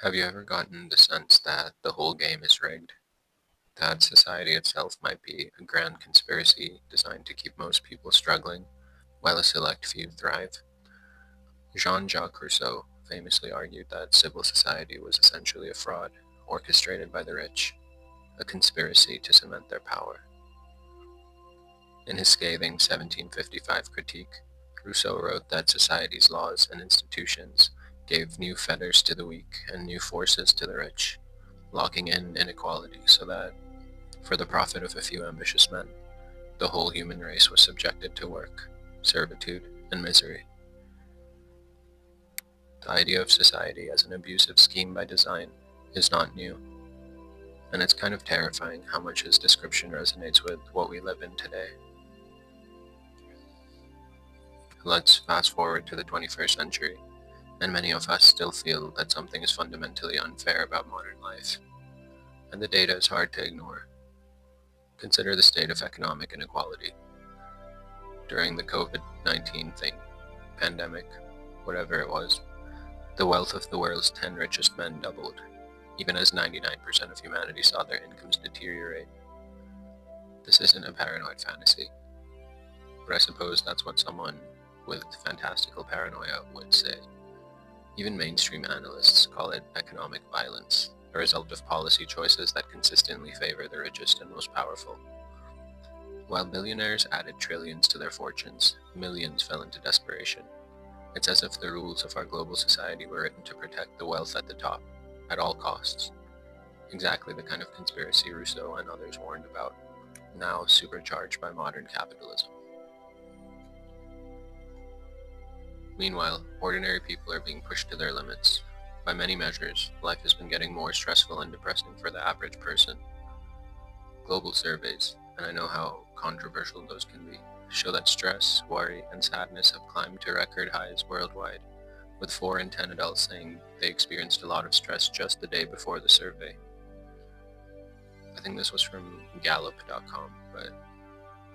Have you ever gotten the sense that the whole game is rigged? That society itself might be a grand conspiracy designed to keep most people struggling, while a select few thrive? Jean-Jacques Rousseau famously argued that civil society was essentially a fraud, orchestrated by the rich, a conspiracy to cement their power. In his scathing 1755 critique, Rousseau wrote that society's laws and institutions gave new fetters to the weak and new forces to the rich, locking in inequality so that, for the profit of a few ambitious men, the whole human race was subjected to work, servitude, and misery. The idea of society as an abusive scheme by design is not new, and it's kind of terrifying how much his description resonates with what we live in today. Let's fast forward to the 21st century, and many of us still feel that something is fundamentally unfair about modern life, and the data is hard to ignore. Consider the state of economic inequality. During the COVID-19 pandemic, whatever it was, the wealth of the world's 10 richest men doubled, even as 99% of humanity saw their incomes deteriorate. This isn't a paranoid fantasy, but I suppose that's what someone with fantastical paranoia would say. Even mainstream analysts call it economic violence, a result of policy choices that consistently favor the richest and most powerful. While billionaires added trillions to their fortunes, millions fell into desperation. It's as if the rules of our global society were written to protect the wealth at the top, at all costs. Exactly the kind of conspiracy Rousseau and others warned about, now supercharged by modern capitalism. Meanwhile, ordinary people are being pushed to their limits. By many measures, life has been getting more stressful and depressing for the average person. Global surveys, and I know how controversial those can be, show that stress, worry, and sadness have climbed to record highs worldwide, with 4 in 10 adults saying they experienced a lot of stress just the day before the survey. I think this was from Gallup.com, but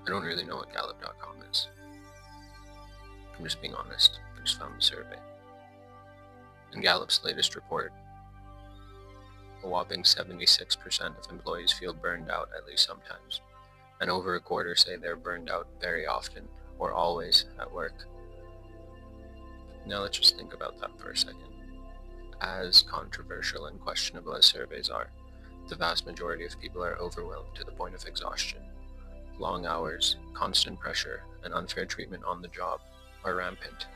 I don't really know what Gallup.com is. I'm just being honest. I just found the survey. In Gallup's latest report, a whopping 76% of employees feel burned out at least sometimes, and over a quarter say they're burned out very often or always at work. Now let's just think about that for a second. As controversial and questionable as surveys are, the vast majority of people are overwhelmed to the point of exhaustion. Long hours, constant pressure, and unfair treatment on the job are rampant.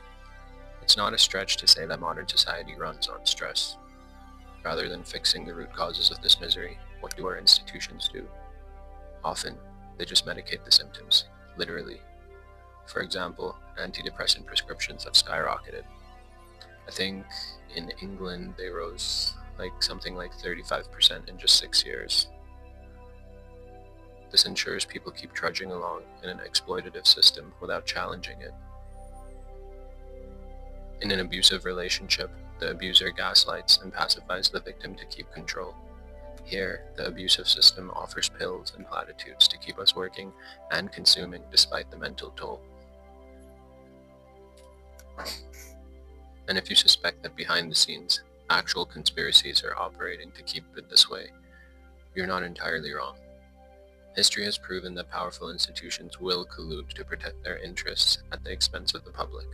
It's not a stretch to say that modern society runs on stress. Rather than fixing the root causes of this misery, what do our institutions do? Often, they just medicate the symptoms, literally. For example, antidepressant prescriptions have skyrocketed. I think in England they rose something like 35% in just 6 years. This ensures people keep trudging along in an exploitative system without challenging it. In an abusive relationship, the abuser gaslights and pacifies the victim to keep control. Here, the abusive system offers pills and platitudes to keep us working and consuming despite the mental toll. And if you suspect that behind the scenes, actual conspiracies are operating to keep it this way, you're not entirely wrong. History has proven that powerful institutions will collude to protect their interests at the expense of the public.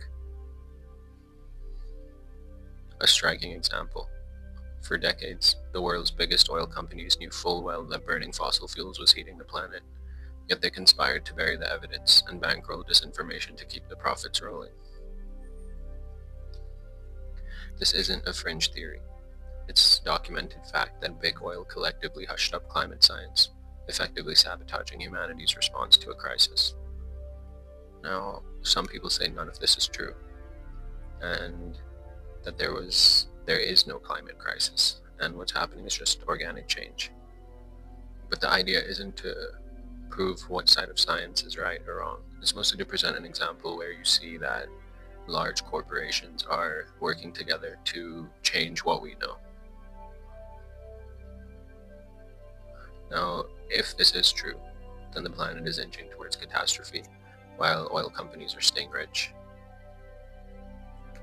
A striking example. For decades, the world's biggest oil companies knew full well that burning fossil fuels was heating the planet, yet they conspired to bury the evidence and bankroll disinformation to keep the profits rolling. This isn't a fringe theory. It's documented fact that big oil collectively hushed up climate science, effectively sabotaging humanity's response to a crisis. Now, some people say none of this is true, and that there is no climate crisis, and what's happening is just organic change. But the idea isn't to prove what side of science is right or wrong. It's mostly to present an example where you see that large corporations are working together to change what we know. Now, if this is true, then the planet is inching towards catastrophe, while oil companies are staying rich.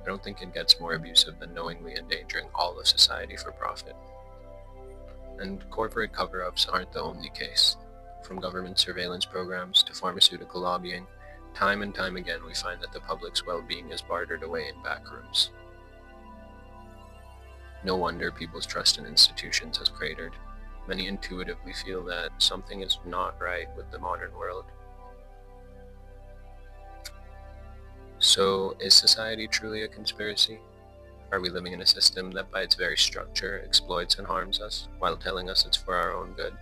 I don't think it gets more abusive than knowingly endangering all of society for profit. And corporate cover-ups aren't the only case. From government surveillance programs to pharmaceutical lobbying, time and time again we find that the public's well-being is bartered away in back rooms. No wonder people's trust in institutions has cratered. Many intuitively feel that something is not right with the modern world. So, is society truly a conspiracy? Are we living in a system that by its very structure exploits and harms us while telling us it's for our own good?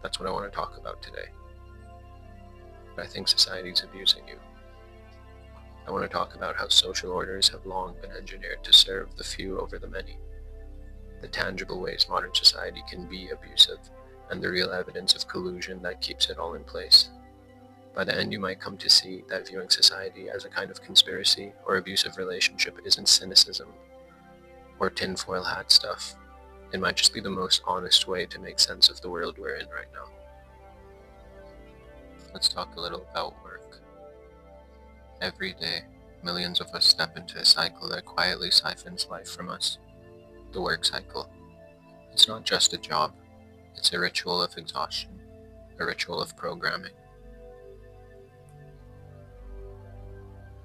That's what I want to talk about today. I think society's abusing you. I want to talk about how social orders have long been engineered to serve the few over the many, the tangible ways modern society can be abusive, and the real evidence of collusion that keeps it all in place. By the end, you might come to see that viewing society as a kind of conspiracy or abusive relationship isn't cynicism or tinfoil hat stuff. It might just be the most honest way to make sense of the world we're in right now. Let's talk a little about work. Every day, millions of us step into a cycle that quietly siphons life from us. The work cycle. It's not just a job. It's a ritual of exhaustion, a ritual of programming.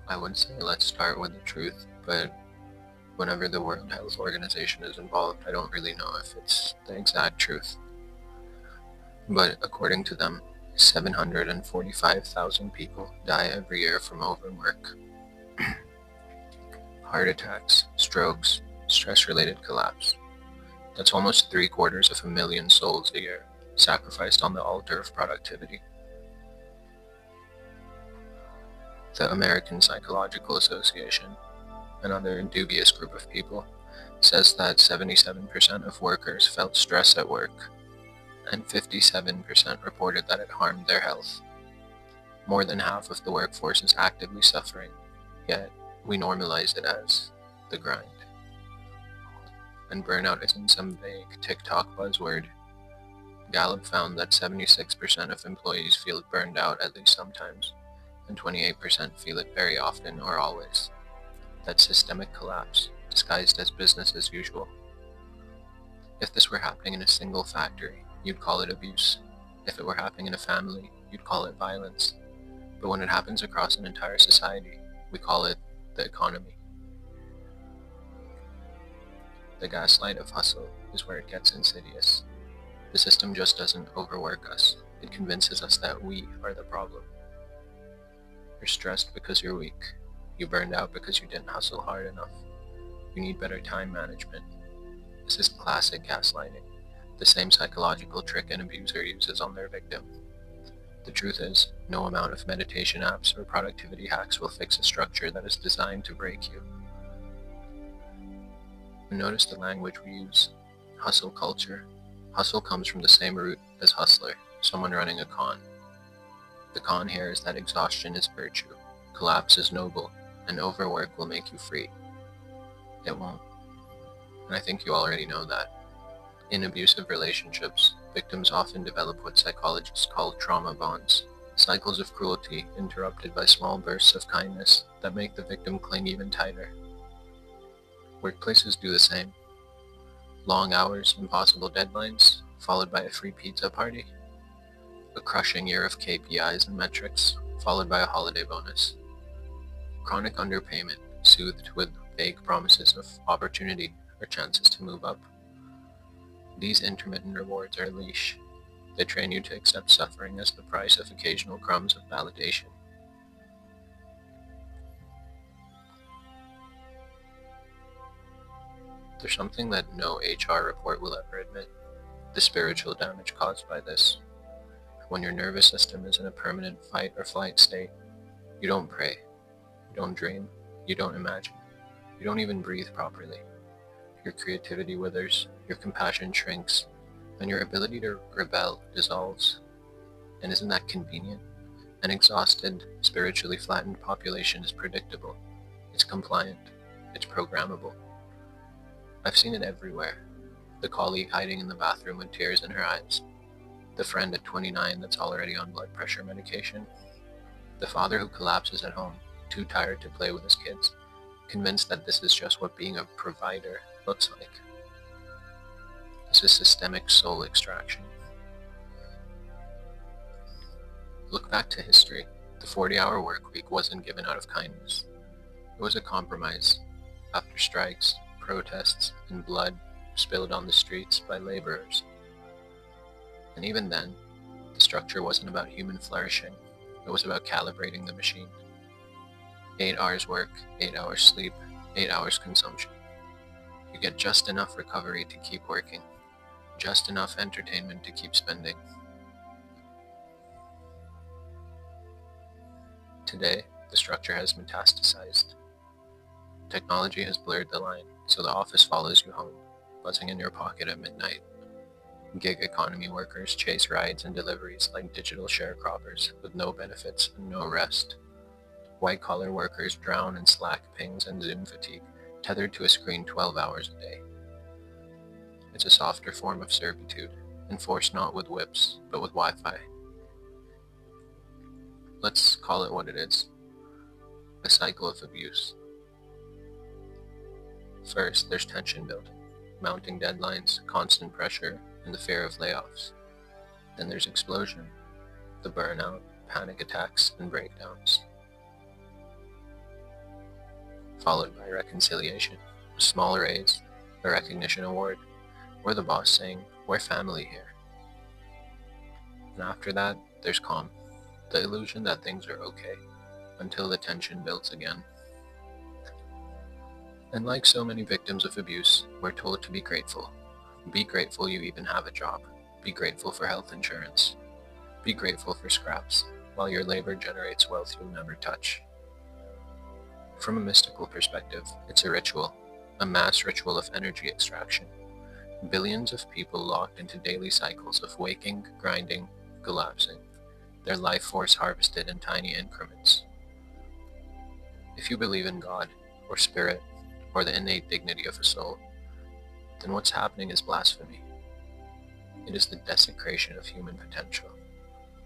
I would say let's start with the truth, but whenever the World Health Organization is involved, I don't really know if it's the exact truth. But according to them, 745,000 people die every year from overwork. Heart attacks, strokes, stress-related collapse. That's almost 750,000 souls a year, sacrificed on the altar of productivity. The American Psychological Association, another dubious group of people, says that 77% of workers felt stress at work, and 57% reported that it harmed their health. More than half of the workforce is actively suffering, yet we normalize it as the grind. And burnout isn't some vague TikTok buzzword. Gallup found that 76% of employees feel burned out at least sometimes, and 28% feel it very often or always. That's systemic collapse, disguised as business as usual. If this were happening in a single factory, you'd call it abuse. If it were happening in a family, you'd call it violence. But when it happens across an entire society, we call it the economy. The gaslight of hustle is where it gets insidious. The system just doesn't overwork us. It convinces us that we are the problem. You're stressed because you're weak. You burned out because you didn't hustle hard enough. You need better time management. This is classic gaslighting, the same psychological trick an abuser uses on their victim. The truth is, no amount of meditation apps or productivity hacks will fix a structure that is designed to break you. Notice the language we use. Hustle culture. Hustle comes from the same root as hustler, someone running a con. The con here is that exhaustion is virtue, collapse is noble, and overwork will make you free. It won't. And I think you already know that. In abusive relationships, victims often develop what psychologists call trauma bonds, cycles of cruelty interrupted by small bursts of kindness that make the victim cling even tighter. Workplaces do the same. Long hours, impossible deadlines, followed by a free pizza party. A crushing year of KPIs and metrics, followed by a holiday bonus. Chronic underpayment, soothed with vague promises of opportunity or chances to move up. These intermittent rewards are a leash. They train you to accept suffering as the price of occasional crumbs of validation. There's something that no HR report will ever admit: the spiritual damage caused by this. When your nervous system is in a permanent fight or flight state, you don't pray, you don't dream, you don't imagine, you don't even breathe properly. Your creativity withers, your compassion shrinks, and your ability to rebel dissolves. And isn't that convenient? An exhausted, spiritually flattened population is predictable, it's compliant, it's programmable. I've seen it everywhere. The colleague hiding in the bathroom with tears in her eyes. The friend at 29 that's already on blood pressure medication. The father who collapses at home, too tired to play with his kids, convinced that this is just what being a provider looks like. This is systemic soul extraction. Look back to history. The 40-hour work week wasn't given out of kindness. It was a compromise. After strikes, protests, and blood spilled on the streets by laborers. And even then, the structure wasn't about human flourishing. It was about calibrating the machine. 8 hours work, 8 hours sleep, 8 hours consumption. You get just enough recovery to keep working, just enough entertainment to keep spending. Today, the structure has metastasized. Technology has blurred the line, so the office follows you home, buzzing in your pocket at midnight. Gig economy workers chase rides and deliveries like digital sharecroppers with no benefits and no rest. White-collar workers drown in Slack pings and Zoom fatigue, tethered to a screen 12 hours a day. It's a softer form of servitude, enforced not with whips, but with Wi-Fi. Let's call it what it is: a cycle of abuse. First, there's tension building, mounting deadlines, constant pressure, and the fear of layoffs. Then there's explosion, the burnout, panic attacks, and breakdowns. Followed by reconciliation, a small raise, a recognition award, or the boss saying, "We're family here." And after that, there's calm, the illusion that things are okay, until the tension builds again. And like so many victims of abuse, we're told to be grateful. Be grateful you even have a job. Be grateful for health insurance. Be grateful for scraps, while your labor generates wealth you'll never touch. From a mystical perspective, it's a ritual, a mass ritual of energy extraction. Billions of people locked into daily cycles of waking, grinding, collapsing, their life force harvested in tiny increments. If you believe in God, or spirit, or the innate dignity of a soul, then what's happening is blasphemy. It is the desecration of human potential.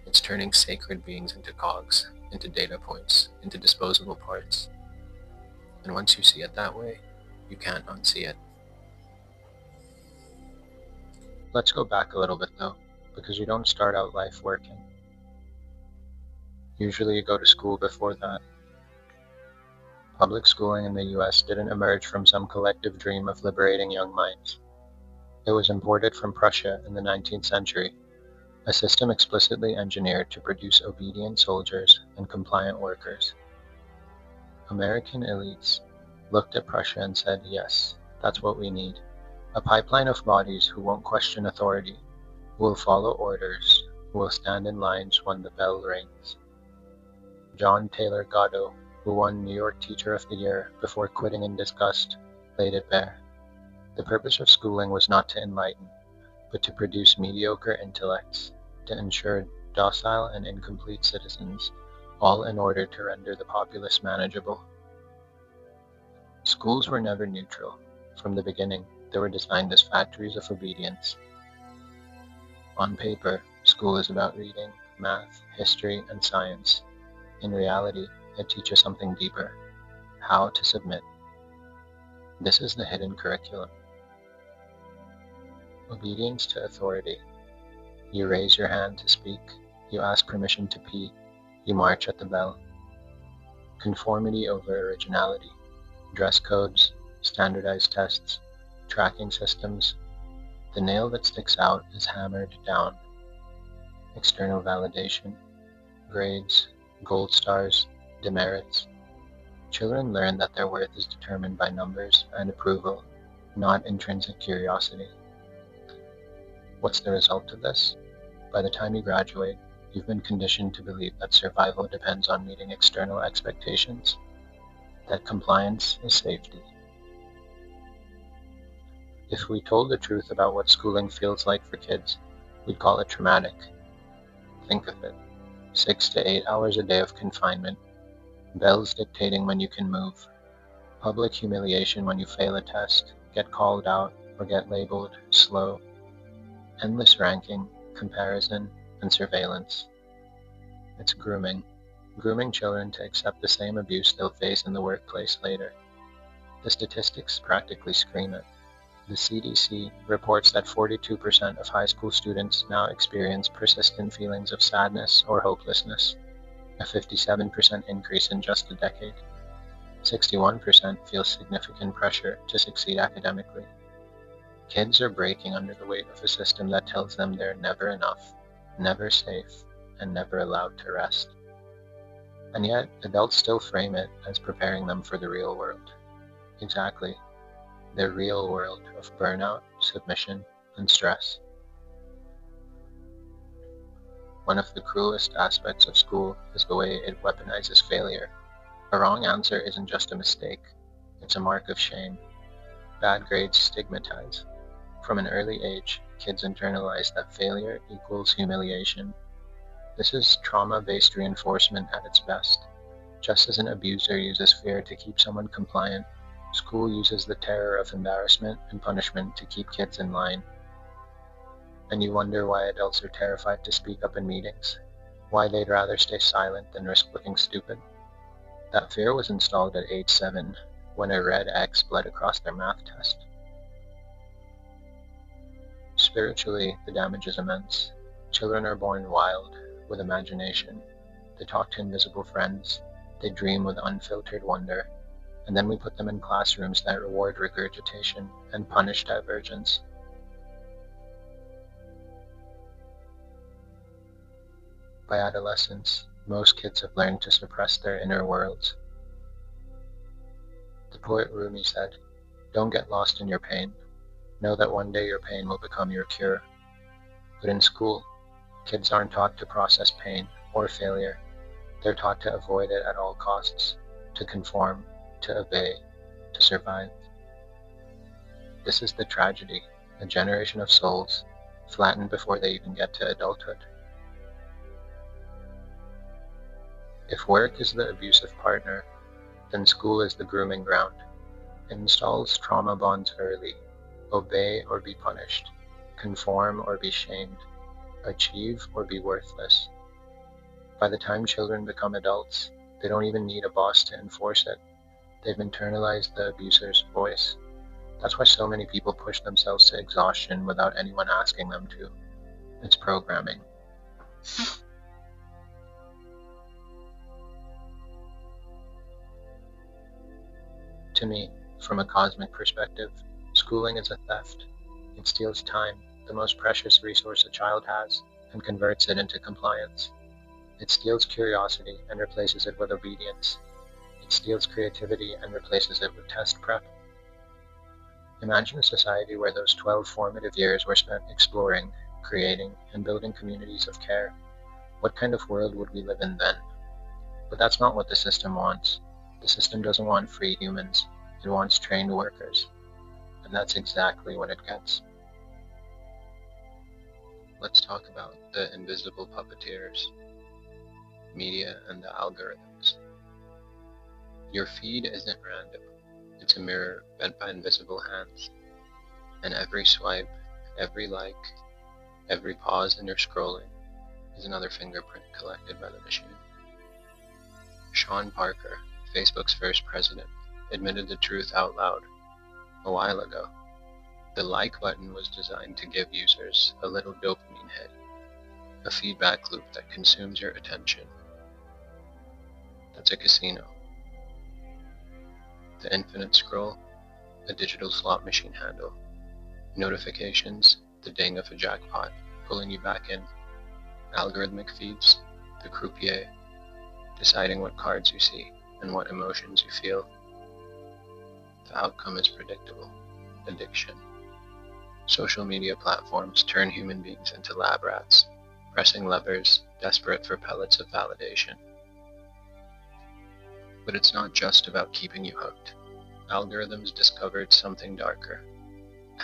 It's turning sacred beings into cogs, into data points, into disposable parts. And once you see it that way, you can't unsee it. Let's go back a little bit though, because you don't start out life working. Usually you go to school before that. Public schooling in the US didn't emerge from some collective dream of liberating young minds. It was imported from Prussia in the 19th century, a system explicitly engineered to produce obedient soldiers and compliant workers. American elites looked at Prussia and said, yes, that's what we need. A pipeline of bodies who won't question authority, who will follow orders, who will stand in lines when the bell rings. John Taylor Gatto, who won New York Teacher of the Year before quitting in disgust, laid it bare. The purpose of schooling was not to enlighten, but to produce mediocre intellects, to ensure docile and incomplete citizens, all in order to render the populace manageable. Schools were never neutral. From the beginning, they were designed as factories of obedience. On paper, school is about reading, math, history, and science. In reality, it teaches something deeper: how to submit. This is the hidden curriculum. Obedience to authority. You raise your hand to speak, you ask permission to pee, you march at the bell. Conformity over originality. Dress codes, standardized tests, tracking systems. The nail that sticks out is hammered down. External validation. Grades, gold stars, demerits. Children learn that their worth is determined by numbers and approval, not intrinsic curiosity. What's the result of this? By the time you graduate, you've been conditioned to believe that survival depends on meeting external expectations, that compliance is safety. If we told the truth about what schooling feels like for kids, we'd call it traumatic. Think of it: 6 to 8 hours a day of confinement, bells dictating when you can move, public humiliation when you fail a test, get called out, or get labeled slow, endless ranking, comparison, and surveillance. It's grooming, grooming children to accept the same abuse they'll face in the workplace later. The statistics practically scream it. The CDC reports that 42% of high school students now experience persistent feelings of sadness or hopelessness, a 57% increase in just a decade. 61% feel significant pressure to succeed academically. Kids are breaking under the weight of a system that tells them they're never enough, never safe, and never allowed to rest. And yet, adults still frame it as preparing them for the real world. Exactly, the real world of burnout, submission, and stress. One of the cruelest aspects of school is the way it weaponizes failure. A wrong answer isn't just a mistake, it's a mark of shame. Bad grades stigmatize. From an early age, kids internalize that failure equals humiliation. This is trauma-based reinforcement at its best. Just as an abuser uses fear to keep someone compliant, school uses the terror of embarrassment and punishment to keep kids in line. And you wonder why adults are terrified to speak up in meetings, why they'd rather stay silent than risk looking stupid. That fear was installed at age 7, when a red X bled across their math test. Spiritually, the damage is immense. Children are born wild, with imagination. They talk to invisible friends. They dream with unfiltered wonder. And then we put them in classrooms that reward regurgitation and punish divergence. By adolescence, most kids have learned to suppress their inner worlds. The poet Rumi said, "Don't get lost in your pain. Know that one day your pain will become your cure." But in school, kids aren't taught to process pain or failure. They're taught to avoid it at all costs, to conform, to obey, to survive. This is the tragedy, a generation of souls, flattened before they even get to adulthood. If work is the abusive partner, then school is the grooming ground. It installs trauma bonds early. Obey or be punished. Conform or be shamed. Achieve or be worthless. By the time children become adults, they don't even need a boss to enforce it. They've internalized the abuser's voice. That's why so many people push themselves to exhaustion without anyone asking them to. It's programming. To me, from a cosmic perspective, schooling is a theft. It steals time, the most precious resource a child has, and converts it into compliance. It steals curiosity and replaces it with obedience. It steals creativity and replaces it with test prep. Imagine a society where those 12 formative years were spent exploring, creating, and building communities of care. What kind of world would we live in then? But that's not what the system wants. The system doesn't want free humans. It wants trained workers. And that's exactly what it gets. Let's talk about the invisible puppeteers, media and the algorithms. Your feed isn't random. It's a mirror bent by invisible hands. And every swipe, every like, every pause in your scrolling is another fingerprint collected by the machine. Sean Parker, Facebook's first president, admitted the truth out loud a while ago. The like button was designed to give users a little dopamine hit, a feedback loop that consumes your attention. That's a casino. The infinite scroll, a digital slot machine handle. Notifications, the ding of a jackpot, pulling you back in. Algorithmic feeds, the croupier, deciding what cards you see and what emotions you feel. The outcome is predictable: addiction. Social media platforms turn human beings into lab rats, pressing levers, desperate for pellets of validation. But it's not just about keeping you hooked. Algorithms discovered something darker.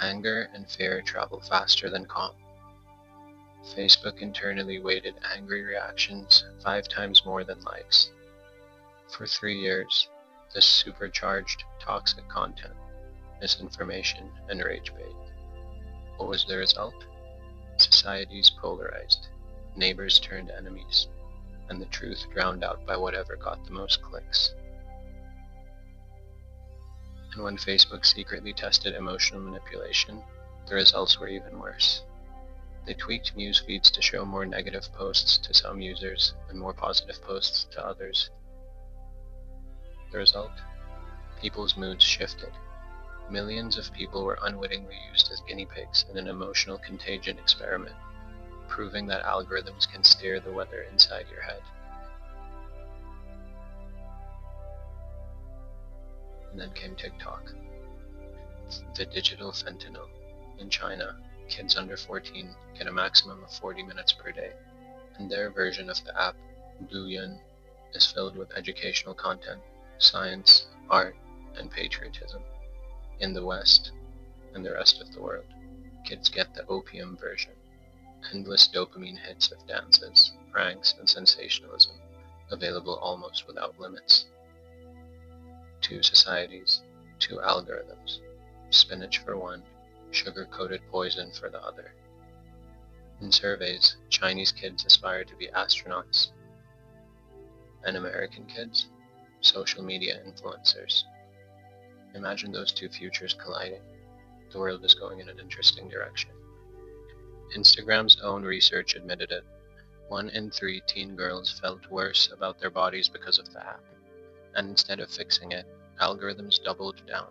Anger and fear travel faster than calm. Facebook internally weighted angry reactions 5 times more than likes. For 3 years, this supercharged toxic content, misinformation, and rage bait. What was the result? Societies polarized, neighbors turned enemies, and the truth drowned out by whatever got the most clicks. And when Facebook secretly tested emotional manipulation, the results were even worse. They tweaked news feeds to show more negative posts to some users and more positive posts to others. The result? People's moods shifted. Millions of people were unwittingly used as guinea pigs in an emotional contagion experiment, proving that algorithms can steer the weather inside your head. And then came TikTok, the digital fentanyl. In China, kids under 14 get a maximum of 40 minutes per day, and their version of the app, Douyin, is filled with educational content, science, art, and patriotism. In the West, and the rest of the world, kids get the opium version, endless dopamine hits of dances, pranks, and sensationalism, available almost without limits. Two societies, two algorithms, spinach for one, sugar-coated poison for the other. In surveys, Chinese kids aspire to be astronauts, and American kids, social media influencers. Imagine those two futures colliding. The world is going in an interesting direction. Instagram's own research admitted it. 1 in 3 teen girls felt worse about their bodies because of the app, and instead of fixing it, algorithms doubled down.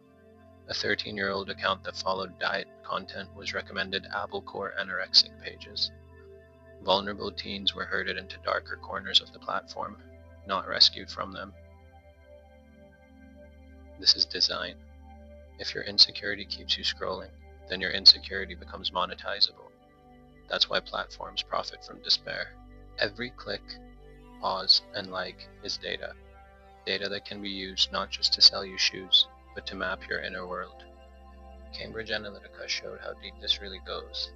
A 13-year-old account that followed diet content was recommended Apple-core anorexic pages. Vulnerable teens were herded into darker corners of the platform, not rescued from them. This is design. If your insecurity keeps you scrolling, then your insecurity becomes monetizable. That's why platforms profit from despair. Every click, pause, and like is data. Data that can be used not just to sell you shoes, but to map your inner world. Cambridge Analytica showed how deep this really goes.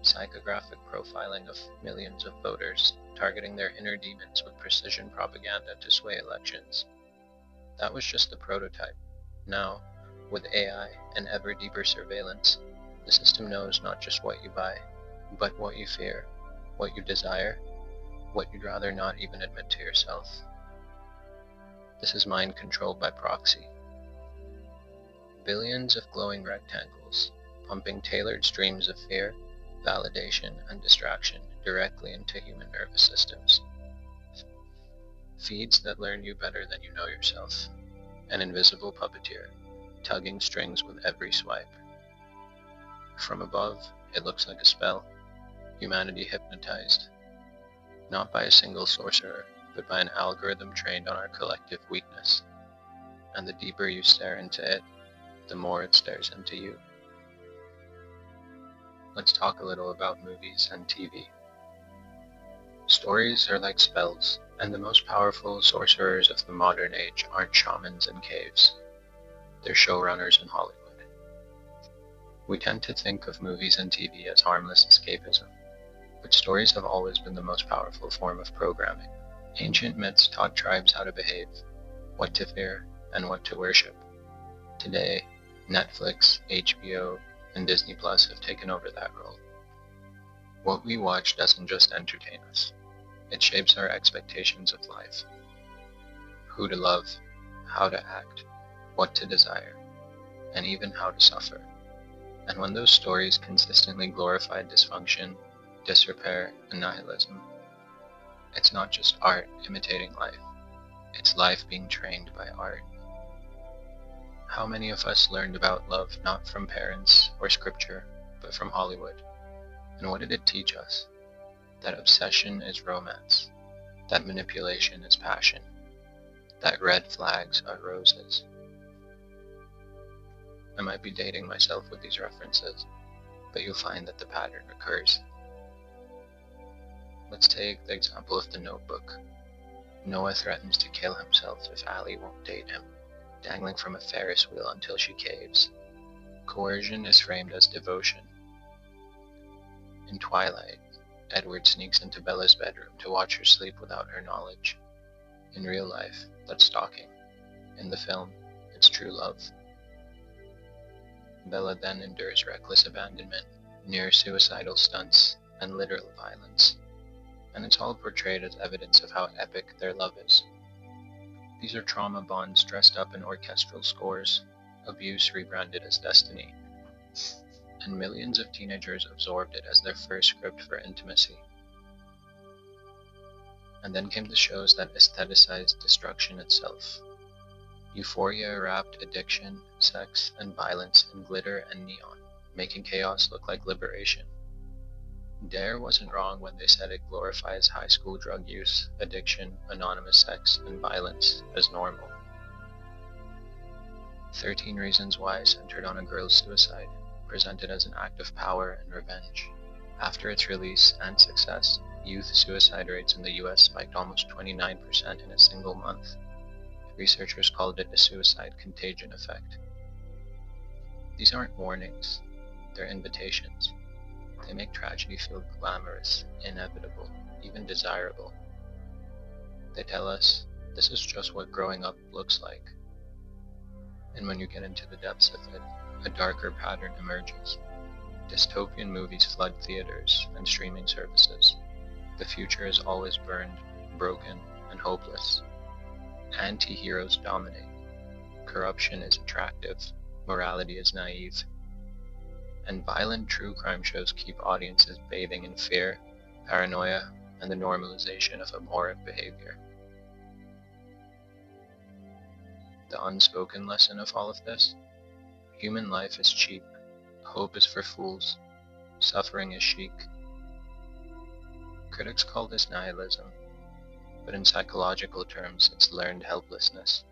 Psychographic profiling of millions of voters, targeting their inner demons with precision propaganda to sway elections. That was just the prototype. Now, with AI and ever deeper surveillance, the system knows not just what you buy, but what you fear, what you desire, what you'd rather not even admit to yourself. This is mind controlled by proxy. Billions of glowing rectangles, pumping tailored streams of fear, validation, and distraction directly into human nervous systems. Feeds that learn you better than you know yourself. An invisible puppeteer, tugging strings with every swipe. From above, it looks like a spell. Humanity hypnotized. Not by a single sorcerer, but by an algorithm trained on our collective weakness. And the deeper you stare into it, the more it stares into you. Let's talk a little about movies and TV. Stories are like spells, and the most powerful sorcerers of the modern age aren't shamans in caves. They're showrunners in Hollywood. We tend to think of movies and TV as harmless escapism, but stories have always been the most powerful form of programming. Ancient myths taught tribes how to behave, what to fear, and what to worship. Today, Netflix, HBO, and Disney Plus have taken over that role. What we watch doesn't just entertain us. It shapes our expectations of life. Who to love, how to act, what to desire, and even how to suffer. And when those stories consistently glorify dysfunction, disrepair, and nihilism, it's not just art imitating life. It's life being trained by art. How many of us learned about love not from parents or scripture, but from Hollywood? And what did it teach us? That obsession is romance, that manipulation is passion, that red flags are roses. I might be dating myself with these references, but you'll find that the pattern recurs. Let's take the example of The Notebook. Noah threatens to kill himself if Allie won't date him, dangling from a Ferris wheel until she caves. Coercion is framed as devotion. In Twilight, Edward sneaks into Bella's bedroom to watch her sleep without her knowledge. In real life, that's stalking. In the film, it's true love. Bella then endures reckless abandonment, near suicidal stunts, and literal violence. and it's all portrayed as evidence of how epic their love is. These are trauma bonds dressed up in orchestral scores, abuse rebranded as destiny, and millions of teenagers absorbed it as their first script for intimacy. And then came the shows that aestheticized destruction itself. Euphoria wrapped addiction, sex, and violence in glitter and neon, making chaos look like liberation. Dare wasn't wrong when they said it glorifies high school drug use, addiction, anonymous sex, and violence as normal. 13 Reasons Why centered on a girl's suicide, presented as an act of power and revenge. After its release and success, youth suicide rates in the US spiked almost 29% in a single month. Researchers called it a suicide contagion effect. These aren't warnings, they're invitations. They make tragedy feel glamorous, inevitable, even desirable. They tell us, this is just what growing up looks like. And when you get into the depths of it, a darker pattern emerges. Dystopian movies flood theaters and streaming services. The future is always burned, broken, and hopeless. Anti-heroes dominate. Corruption is attractive. Morality is naive. And violent true crime shows keep audiences bathing in fear, paranoia, and the normalization of abhorrent behavior. The unspoken lesson of all of this? Human life is cheap. Hope is for fools. Suffering is chic. Critics call this nihilism, but in psychological terms, it's learned helplessness.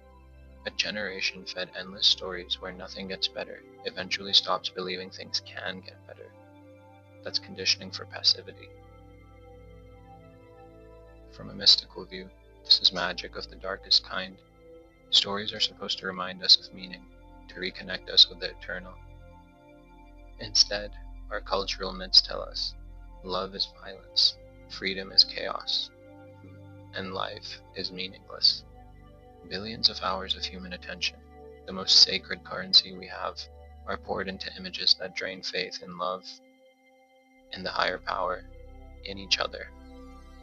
A generation fed endless stories where nothing gets better eventually stops believing things can get better. That's conditioning for passivity. From a mystical view, this is magic of the darkest kind. Stories are supposed to remind us of meaning, to reconnect us with the eternal. Instead, our cultural myths tell us, love is violence, freedom is chaos, and life is meaningless. Billions of hours of human attention, the most sacred currency we have, are poured into images that drain faith in love, in the higher power, in each other.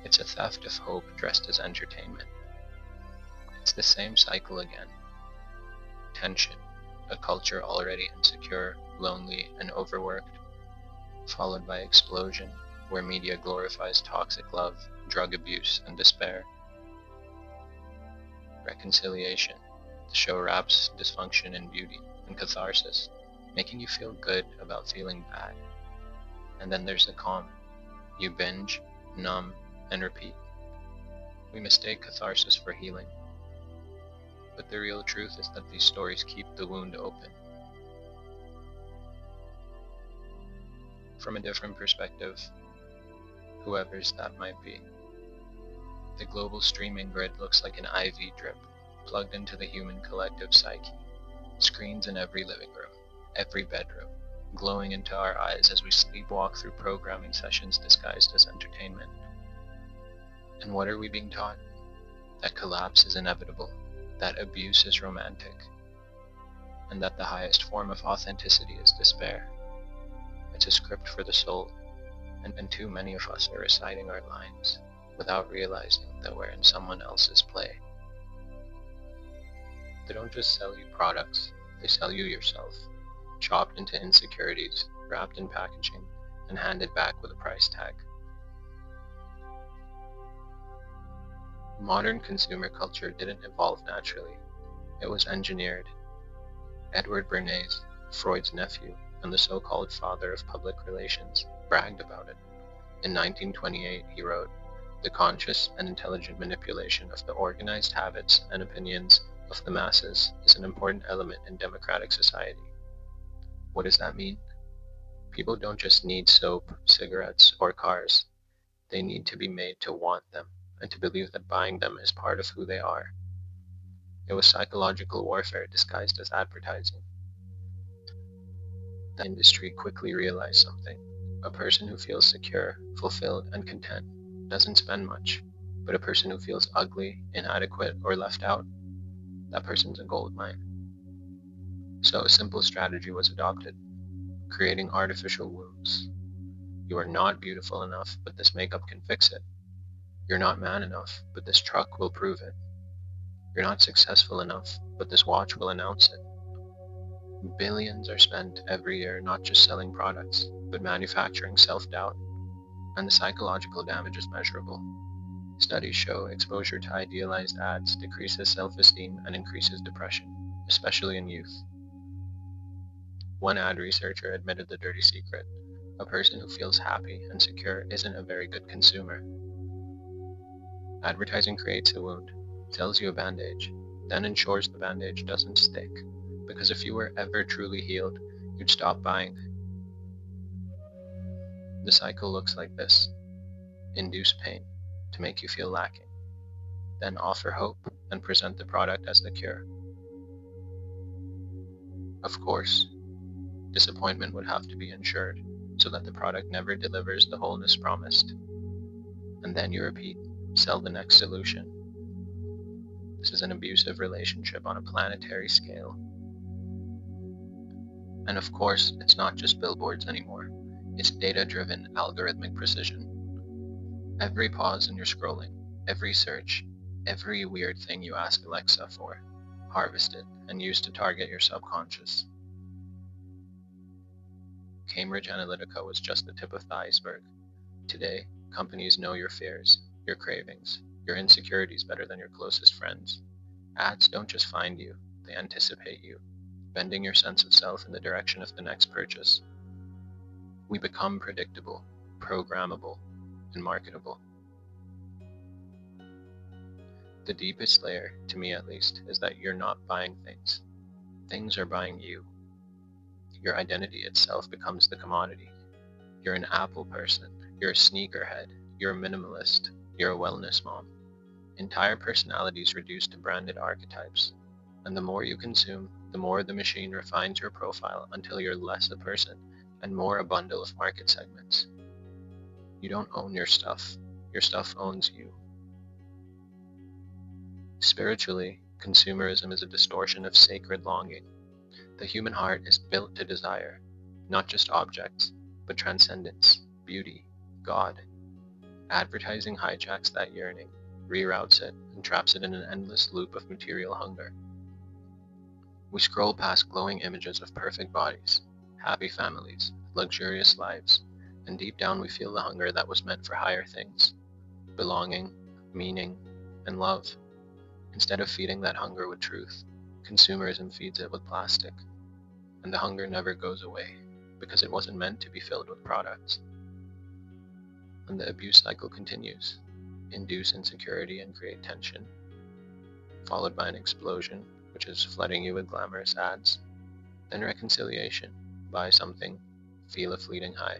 It's a theft of hope dressed as entertainment. It's the same cycle again. Tension, a culture already insecure, lonely, and overworked, followed by explosion, where media glorifies toxic love, drug abuse, and despair. Reconciliation, the show wraps dysfunction in beauty and catharsis, making you feel good about feeling bad. And then there's the calm. You binge, numb, and repeat. We mistake catharsis for healing. But the real truth is that these stories keep the wound open. From a different perspective, whoever's that might be, the global streaming grid looks like an IV drip, plugged into the human collective psyche. Screens in every living room, every bedroom, glowing into our eyes as we sleepwalk through programming sessions disguised as entertainment. And what are we being taught? That collapse is inevitable, that abuse is romantic, and that the highest form of authenticity is despair. It's a script for the soul, and too many of us are reciting our lines without realizing that we're in someone else's play. They don't just sell you products, they sell you yourself, chopped into insecurities, wrapped in packaging, and handed back with a price tag. Modern consumer culture didn't evolve naturally. It was engineered. Edward Bernays, Freud's nephew and the so-called father of public relations, bragged about it. In 1928, he wrote, "The conscious and intelligent manipulation of the organized habits and opinions of the masses is an important element in democratic society." What does that mean? People don't just need soap, cigarettes, or cars. They need to be made to want them, and to believe that buying them is part of who they are. It was psychological warfare disguised as advertising. The industry quickly realized something. A person who feels secure, fulfilled, and content doesn't spend much, but a person who feels ugly, inadequate, or left out, that person's a gold mine. So a simple strategy was adopted, creating artificial wounds. You are not beautiful enough, but this makeup can fix it. You're not man enough, but this truck will prove it. You're not successful enough, but this watch will announce it. Billions are spent every year not just selling products, but manufacturing self-doubt, and the psychological damage is measurable. Studies show exposure to idealized ads decreases self-esteem and increases depression, especially in youth. One ad researcher admitted the dirty secret: a person who feels happy and secure isn't a very good consumer. Advertising creates a wound, sells you a bandage, then ensures the bandage doesn't stick, because if you were ever truly healed, you'd stop buying. The cycle looks like this: induce pain to make you feel lacking, then offer hope and present the product as the cure. Of course, disappointment would have to be ensured so that the product never delivers the wholeness promised. And then you repeat, sell the next solution. This is an abusive relationship on a planetary scale. And of course, it's not just billboards anymore. It's data-driven, algorithmic precision. Every pause in your scrolling, every search, every weird thing you ask Alexa for, harvested and used to target your subconscious. Cambridge Analytica was just the tip of the iceberg. Today, companies know your fears, your cravings, your insecurities better than your closest friends. Ads don't just find you, they anticipate you, bending your sense of self in the direction of the next purchase. We become predictable, programmable, and marketable. The deepest layer, to me at least, is that you're not buying things. Things are buying you. Your identity itself becomes the commodity. You're an Apple person, you're a sneakerhead, you're a minimalist, you're a wellness mom. Entire personalities reduced to branded archetypes. And the more you consume, the more the machine refines your profile until you're less a person and more a bundle of market segments. You don't own your stuff owns you. Spiritually, consumerism is a distortion of sacred longing. The human heart is built to desire, not just objects, but transcendence, beauty, God. Advertising hijacks that yearning, reroutes it, and traps it in an endless loop of material hunger. We scroll past glowing images of perfect bodies, happy families, luxurious lives, and deep down we feel the hunger that was meant for higher things: belonging, meaning, and love. Instead of feeding that hunger with truth, consumerism feeds it with plastic. And the hunger never goes away, because it wasn't meant to be filled with products. And the abuse cycle continues: induce insecurity and create tension, followed by an explosion, which is flooding you with glamorous ads, then reconciliation, buy something, feel a fleeting high,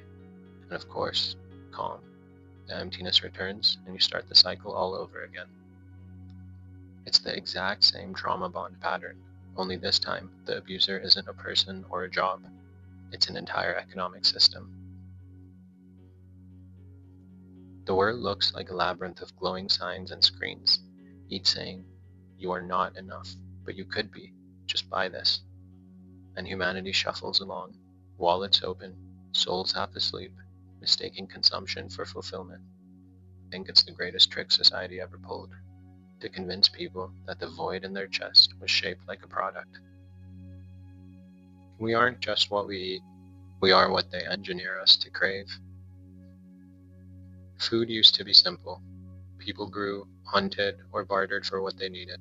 and of course, calm. The emptiness returns, and you start the cycle all over again. It's the exact same trauma bond pattern, only this time, the abuser isn't a person or a job. It's an entire economic system. The world looks like a labyrinth of glowing signs and screens, each saying, "You are not enough, but you could be. Just buy this." And humanity shuffles along, wallets open, souls half asleep, mistaking consumption for fulfillment. I think it's the greatest trick society ever pulled, to convince people that the void in their chest was shaped like a product. We aren't just what we eat, we are what they engineer us to crave. Food used to be simple. People grew, hunted, or bartered for what they needed.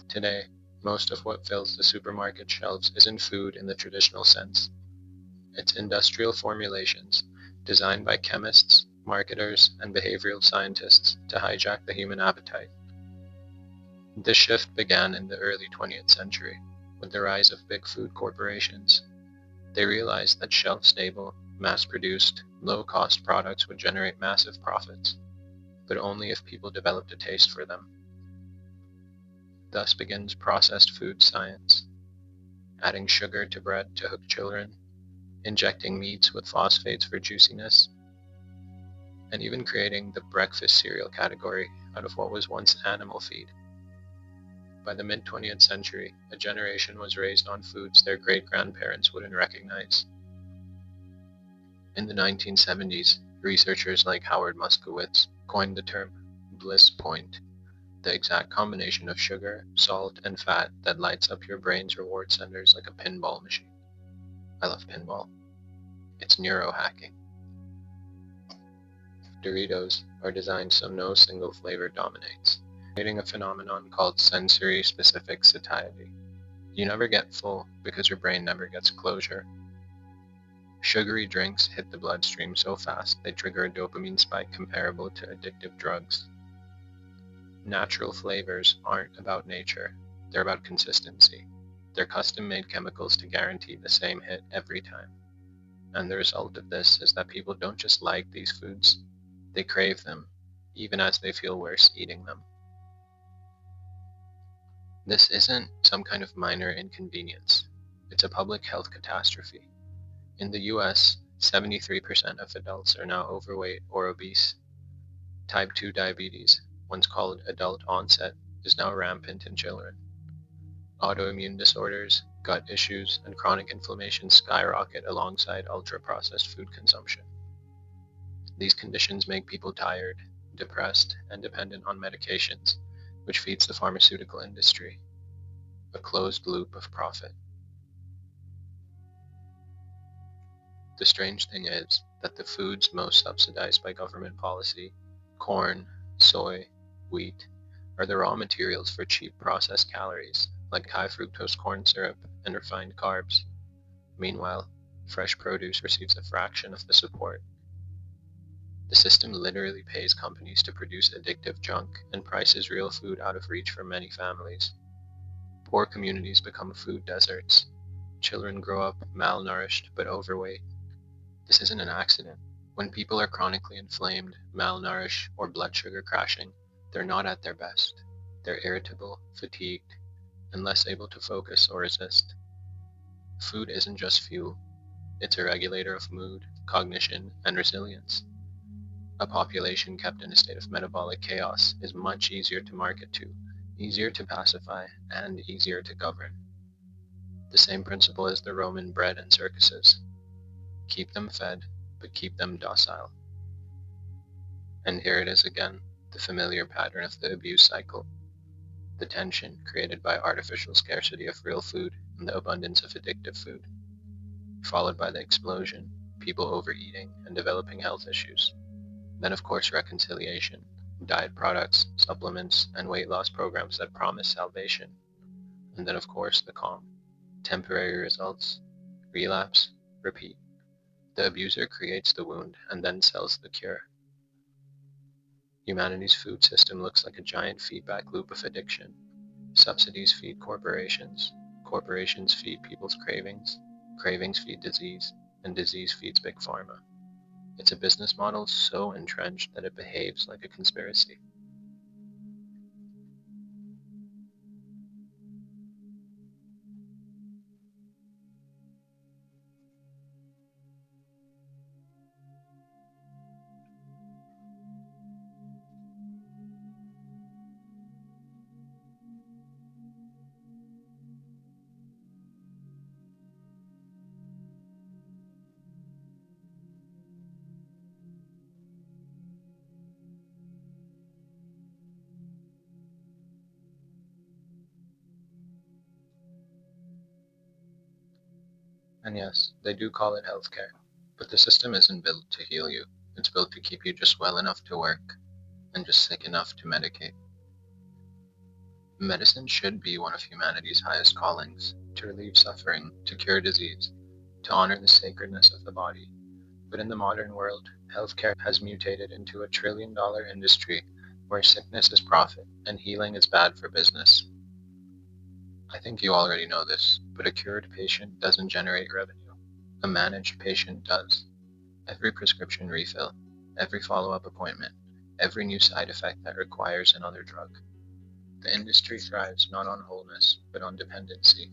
Today, most of what fills the supermarket shelves isn't food in the traditional sense. It's industrial formulations designed by chemists, marketers, and behavioral scientists to hijack the human appetite. This shift began in the early 20th century with the rise of big food corporations. They realized that shelf-stable, mass-produced, low-cost products would generate massive profits, but only if people developed a taste for them. Thus begins processed food science, adding sugar to bread to hook children, injecting meats with phosphates for juiciness, and even creating the breakfast cereal category out of what was once animal feed. By the mid-20th century, a generation was raised on foods their great-grandparents wouldn't recognize. In the 1970s, researchers like Howard Moskowitz coined the term bliss point, the exact combination of sugar, salt, and fat that lights up your brain's reward centers like a pinball machine. I love pinball. It's neurohacking. Doritos are designed so no single flavor dominates, creating a phenomenon called sensory-specific satiety. You never get full because your brain never gets closure. Sugary drinks hit the bloodstream so fast they trigger a dopamine spike comparable to addictive drugs. Natural flavors aren't about nature, they're about consistency. They're custom-made chemicals to guarantee the same hit every time. And the result of this is that people don't just like these foods, they crave them, even as they feel worse eating them. This isn't some kind of minor inconvenience. It's a public health catastrophe. In the US, 73% of adults are now overweight or obese. Type 2 diabetes, once called adult onset, is now rampant in children. Autoimmune disorders, gut issues, and chronic inflammation skyrocket alongside ultra-processed food consumption. These conditions make people tired, depressed, and dependent on medications, which feeds the pharmaceutical industry, a closed loop of profit. The strange thing is that the foods most subsidized by government policy, corn, soy, wheat, are the raw materials for cheap processed calories, like high fructose corn syrup and refined carbs. Meanwhile, fresh produce receives a fraction of the support. The system literally pays companies to produce addictive junk and prices real food out of reach for many families. Poor communities become food deserts. Children grow up malnourished but overweight. This isn't an accident. When people are chronically inflamed, malnourished, or blood sugar crashing, they're not at their best. They're irritable, fatigued, and less able to focus or resist. Food isn't just fuel. It's a regulator of mood, cognition, and resilience. A population kept in a state of metabolic chaos is much easier to market to, easier to pacify, and easier to govern. The same principle as the Roman bread and circuses. Keep them fed, but keep them docile. And here it is again, the familiar pattern of the abuse cycle. The tension created by artificial scarcity of real food and the abundance of addictive food, followed by the explosion, people overeating and developing health issues. Then of course reconciliation, diet products, supplements, and weight loss programs that promise salvation. And then of course the calm, temporary results, relapse, repeat. The abuser creates the wound and then sells the cure. Humanity's food system looks like a giant feedback loop of addiction. Subsidies feed corporations, corporations feed people's cravings, cravings feed disease, and disease feeds big pharma. It's a business model so entrenched that it behaves like a conspiracy. And yes, they do call it healthcare, but the system isn't built to heal you. It's built to keep you just well enough to work, and just sick enough to medicate. Medicine should be one of humanity's highest callings, to relieve suffering, to cure disease, to honor the sacredness of the body. But in the modern world, healthcare has mutated into a trillion-dollar industry where sickness is profit and healing is bad for business. I think you already know this, but a cured patient doesn't generate revenue. A managed patient does. Every prescription refill, every follow-up appointment, every new side effect that requires another drug. The industry thrives not on wholeness, but on dependency.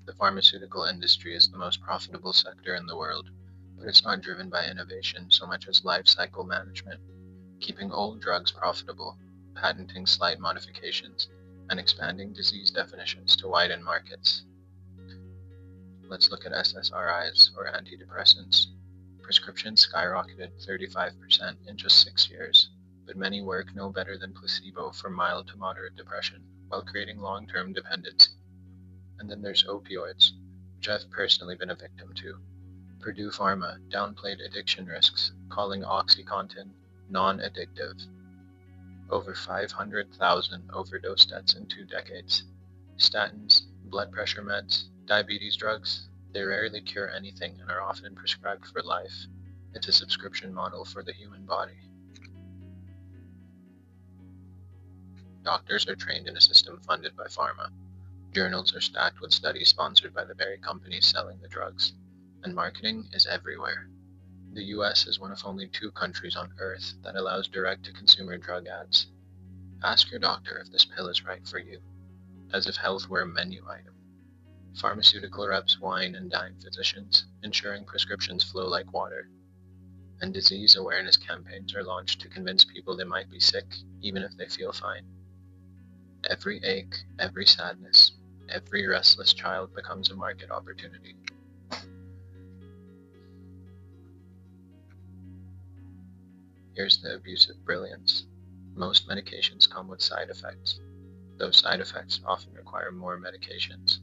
The pharmaceutical industry is the most profitable sector in the world, but it's not driven by innovation so much as life cycle management, keeping old drugs profitable, patenting slight modifications, and expanding disease definitions to widen markets. Let's look at SSRIs, or antidepressants, prescriptions skyrocketed 35% in just 6 years, but many work no better than placebo for mild to moderate depression while creating long-term dependency. And then there's opioids, which I've personally been a victim to. Purdue Pharma downplayed addiction risks, calling OxyContin non-addictive. Over 500,000 overdose deaths in 2 decades. Statins, blood pressure meds, diabetes drugs, they rarely cure anything and are often prescribed for life. It's a subscription model for the human body. Doctors are trained in a system funded by pharma. Journals are stacked with studies sponsored by the very companies selling the drugs. And marketing is everywhere. The US is one of only 2 countries on Earth that allows direct-to-consumer drug ads. Ask your doctor if this pill is right for you, as if health were a menu item. Pharmaceutical reps wine and dine physicians, ensuring prescriptions flow like water. And disease awareness campaigns are launched to convince people they might be sick, even if they feel fine. Every ache, every sadness, every restless child becomes a market opportunity. Here's the abusive brilliance. Most medications come with side effects. Those side effects often require more medications.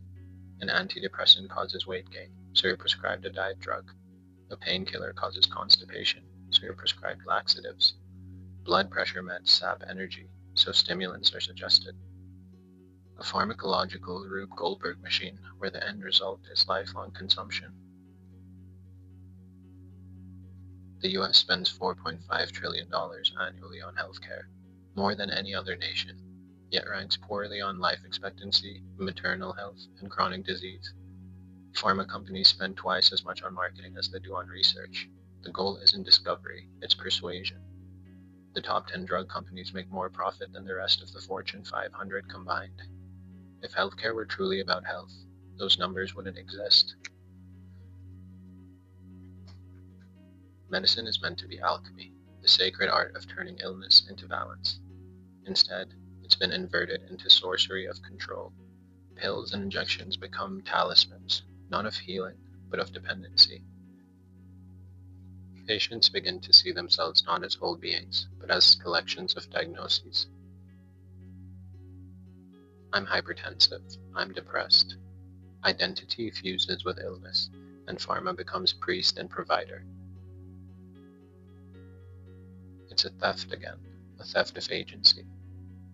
An antidepressant causes weight gain, so you're prescribed a diet drug. A painkiller causes constipation, so you're prescribed laxatives. Blood pressure meds sap energy, so stimulants are suggested. A pharmacological Rube Goldberg machine where the end result is lifelong consumption. The US spends $4.5 trillion annually on healthcare, more than any other nation, yet ranks poorly on life expectancy, maternal health, and chronic disease. Pharma companies spend twice as much on marketing as they do on research. The goal isn't discovery, it's persuasion. The top 10 drug companies make more profit than the rest of the Fortune 500 combined. If healthcare were truly about health, those numbers wouldn't exist. Medicine is meant to be alchemy, the sacred art of turning illness into balance. Instead, it's been inverted into sorcery of control. Pills and injections become talismans, not of healing, but of dependency. Patients begin to see themselves not as whole beings, but as collections of diagnoses. I'm hypertensive, I'm depressed. Identity fuses with illness, and pharma becomes priest and provider. It's a theft again, a theft of agency,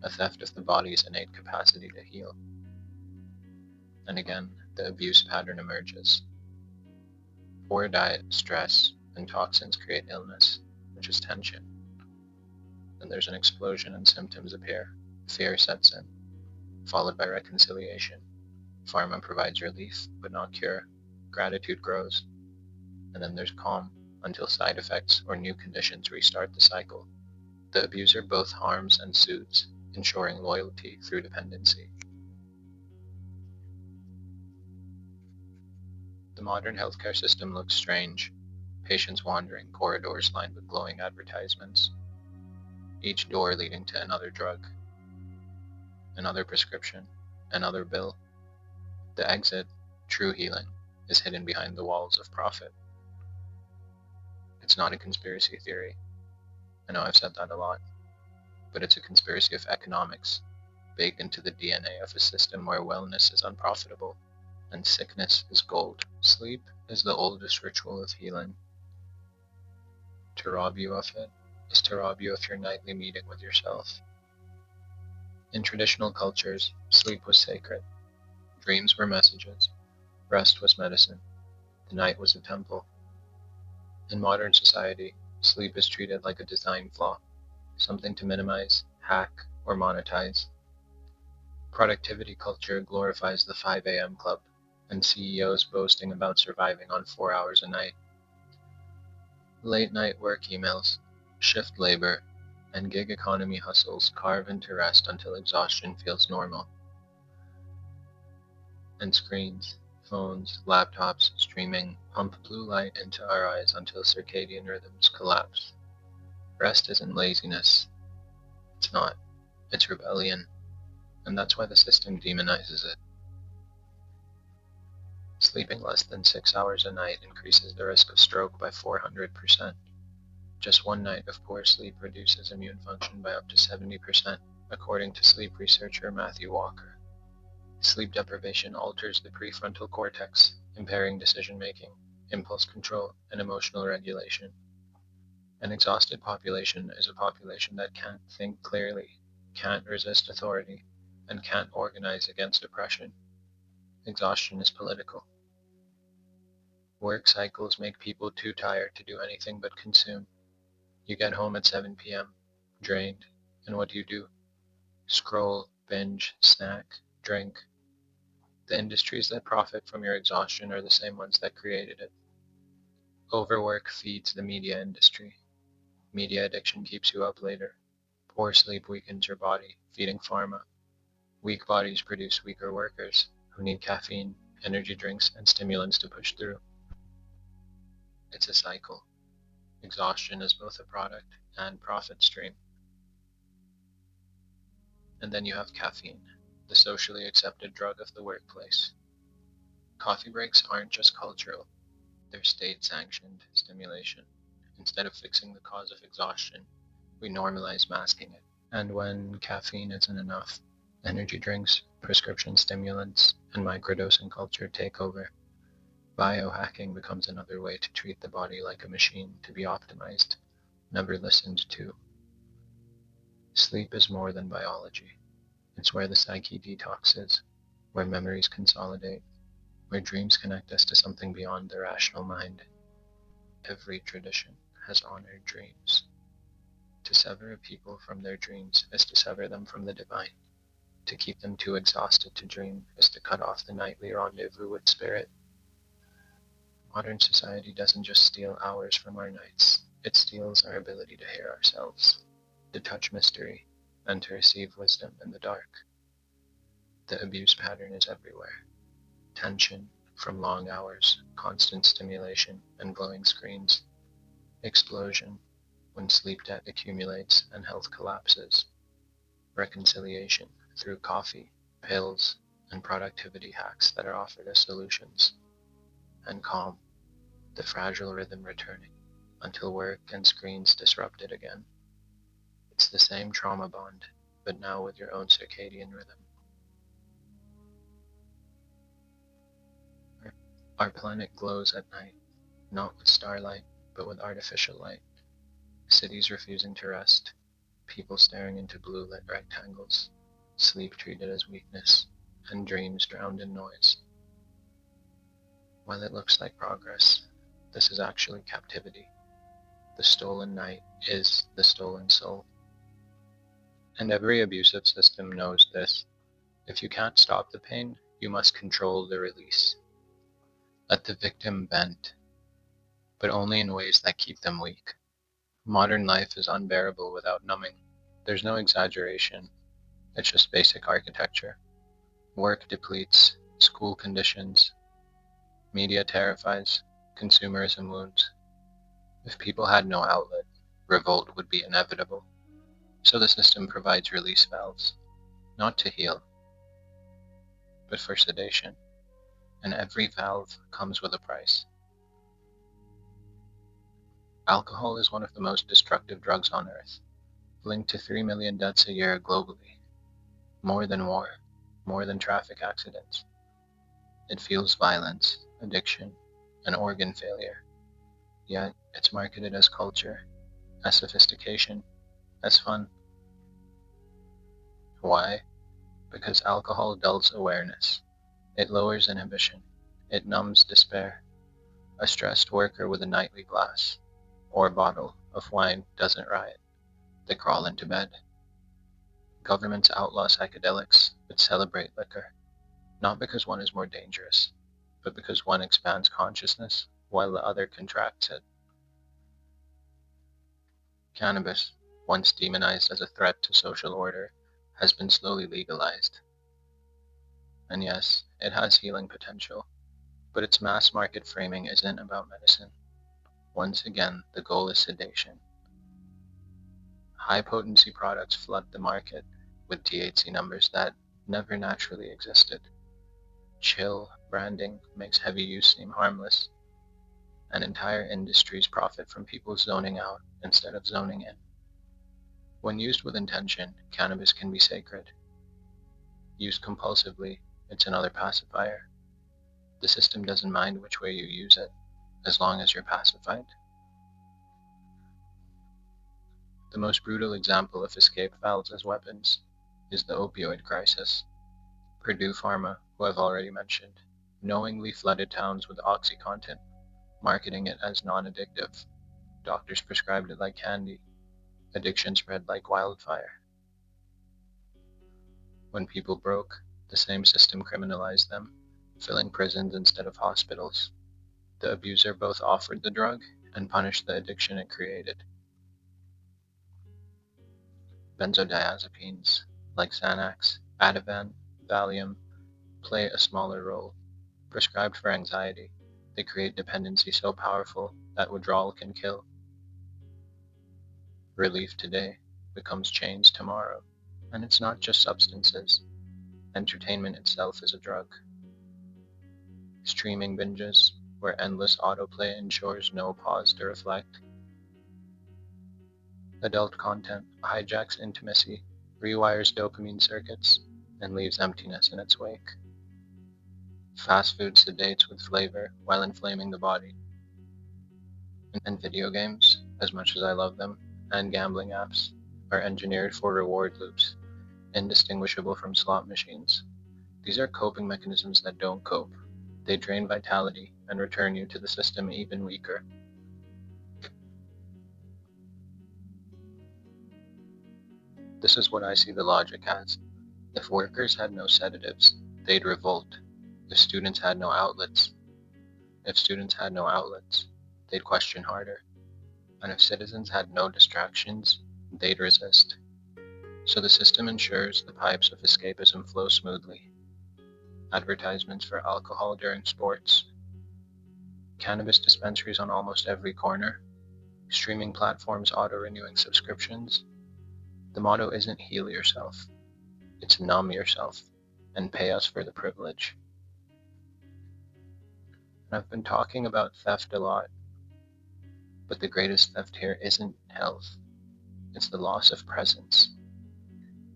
a theft of the body's innate capacity to heal. And again, the abuse pattern emerges. Poor diet, stress, and toxins create illness, which is tension. Then there's an explosion and symptoms appear. Fear sets in, followed by reconciliation. Pharma provides relief, but not cure. Gratitude grows. And then there's calm, until side effects or new conditions restart the cycle. The abuser both harms and soothes, ensuring loyalty through dependency. The modern healthcare system looks strange. Patients wandering corridors lined with glowing advertisements, each door leading to another drug, another prescription, another bill. The exit, true healing, is hidden behind the walls of profit. It's not a conspiracy theory. I know I've said that a lot, but it's a conspiracy of economics, baked into the DNA of a system where wellness is unprofitable and sickness is gold. Sleep is the oldest ritual of healing. To rob you of it is to rob you of your nightly meeting with yourself. In traditional cultures, sleep was sacred. Dreams were messages. Rest was medicine. The night was a temple. In modern society, sleep is treated like a design flaw, something to minimize, hack, or monetize. Productivity culture glorifies the 5 a.m. club, and CEOs boasting about surviving on 4 hours a night. Late night work emails, shift labor, and gig economy hustles carve into rest until exhaustion feels normal. And screens, phones, laptops, streaming pump blue light into our eyes until circadian rhythms collapse. Rest isn't laziness. It's not. It's rebellion. And that's why the system demonizes it. Sleeping less than 6 hours a night increases the risk of stroke by 400%. Just one night of poor sleep reduces immune function by up to 70%, according to sleep researcher Matthew Walker. Sleep deprivation alters the prefrontal cortex, impairing decision-making, impulse control, and emotional regulation. An exhausted population is a population that can't think clearly, can't resist authority, and can't organize against oppression. Exhaustion is political. Work cycles make people too tired to do anything but consume. You get home at 7 p.m., drained, and what do? Scroll, binge, snack, drink. The industries that profit from your exhaustion are the same ones that created it. Overwork feeds the media industry. Media addiction keeps you up later. Poor sleep weakens your body, feeding pharma. Weak bodies produce weaker workers, who need caffeine, energy drinks, and stimulants to push through. It's a cycle. Exhaustion is both a product and profit stream. And then you have caffeine, the socially accepted drug of the workplace. Coffee breaks aren't just cultural, they're state-sanctioned stimulation. Instead of fixing the cause of exhaustion, we normalize masking it. And when caffeine isn't enough, energy drinks, prescription stimulants, and microdosing culture take over. Biohacking becomes another way to treat the body like a machine to be optimized, never listened to. Sleep is more than biology. It's where the psyche detoxes, where memories consolidate, where dreams connect us to something beyond the rational mind. Every tradition has honored dreams. To sever a people from their dreams is to sever them from the divine. To keep them too exhausted to dream is to cut off the nightly rendezvous with spirit. Modern society doesn't just steal hours from our nights, it steals our ability to hear ourselves, to touch mystery, and to receive wisdom in the dark. The abuse pattern is everywhere. Tension from long hours, constant stimulation, and glowing screens. Explosion when sleep debt accumulates and health collapses. Reconciliation through coffee, pills, and productivity hacks that are offered as solutions. And calm, the fragile rhythm returning until work and screens disrupt it again. It's the same trauma bond, but now with your own circadian rhythm. Our planet glows at night, not with starlight, but with artificial light. Cities refusing to rest, people staring into blue-lit rectangles, sleep treated as weakness, and dreams drowned in noise. While it looks like progress, this is actually captivity. The stolen night is the stolen soul. And every abusive system knows this. If you can't stop the pain, you must control the release. Let the victim vent, but only in ways that keep them weak. Modern life is unbearable without numbing. There's no exaggeration. It's just basic architecture. Work depletes, school conditions, media terrifies, consumerism wounds. If people had no outlet, revolt would be inevitable. So the system provides release valves, not to heal, but for sedation. And every valve comes with a price. Alcohol is one of the most destructive drugs on earth, linked to 3 million deaths a year globally. More than war, more than traffic accidents. It fuels violence, addiction, and organ failure. Yet it's marketed as culture, as sophistication, as fun. Why? Because alcohol dulls awareness. It lowers inhibition. It numbs despair. A stressed worker with a nightly glass or bottle of wine doesn't riot. They crawl into bed. Governments outlaw psychedelics, but celebrate liquor. Not because one is more dangerous, but because one expands consciousness while the other contracts it. Cannabis, once demonized as a threat to social order, has been slowly legalized. And yes, it has healing potential, but its mass market framing isn't about medicine. Once again, the goal is sedation. High-potency products flood the market with THC numbers that never naturally existed. Chill branding makes heavy use seem harmless, and entire industries profit from people zoning out instead of zoning in. When used with intention, cannabis can be sacred. Used compulsively, it's another pacifier. The system doesn't mind which way you use it, as long as you're pacified. The most brutal example of escape valves as weapons is the opioid crisis. Purdue Pharma, who I've already mentioned, knowingly flooded towns with OxyContin, marketing it as non-addictive. Doctors prescribed it like candy. Addiction spread like wildfire. When people broke, the same system criminalized them, filling prisons instead of hospitals. The abuser both offered the drug and punished the addiction it created. Benzodiazepines, like Xanax, Ativan, Valium, play a smaller role. Prescribed for anxiety, they create dependency so powerful that withdrawal can kill. Relief today becomes chains tomorrow. And it's not just substances. Entertainment itself is a drug. Streaming binges, where endless autoplay ensures no pause to reflect. Adult content hijacks intimacy, rewires dopamine circuits, and leaves emptiness in its wake. Fast food sedates with flavor while inflaming the body. And video games, as much as I love them, and gambling apps, are engineered for reward loops, indistinguishable from slot machines. These are coping mechanisms that don't cope. They drain vitality and return you to the system even weaker. This is what I see the logic as. If workers had no sedatives, they'd revolt. If students had no outlets, they'd question harder. And if citizens had no distractions, they'd resist. So the system ensures the pipes of escapism flow smoothly. Advertisements for alcohol during sports, cannabis dispensaries on almost every corner, streaming platforms auto-renewing subscriptions. The motto isn't heal yourself, it's numb yourself and pay us for the privilege. And I've been talking about theft a lot, but the greatest theft here isn't health, it's the loss of presence.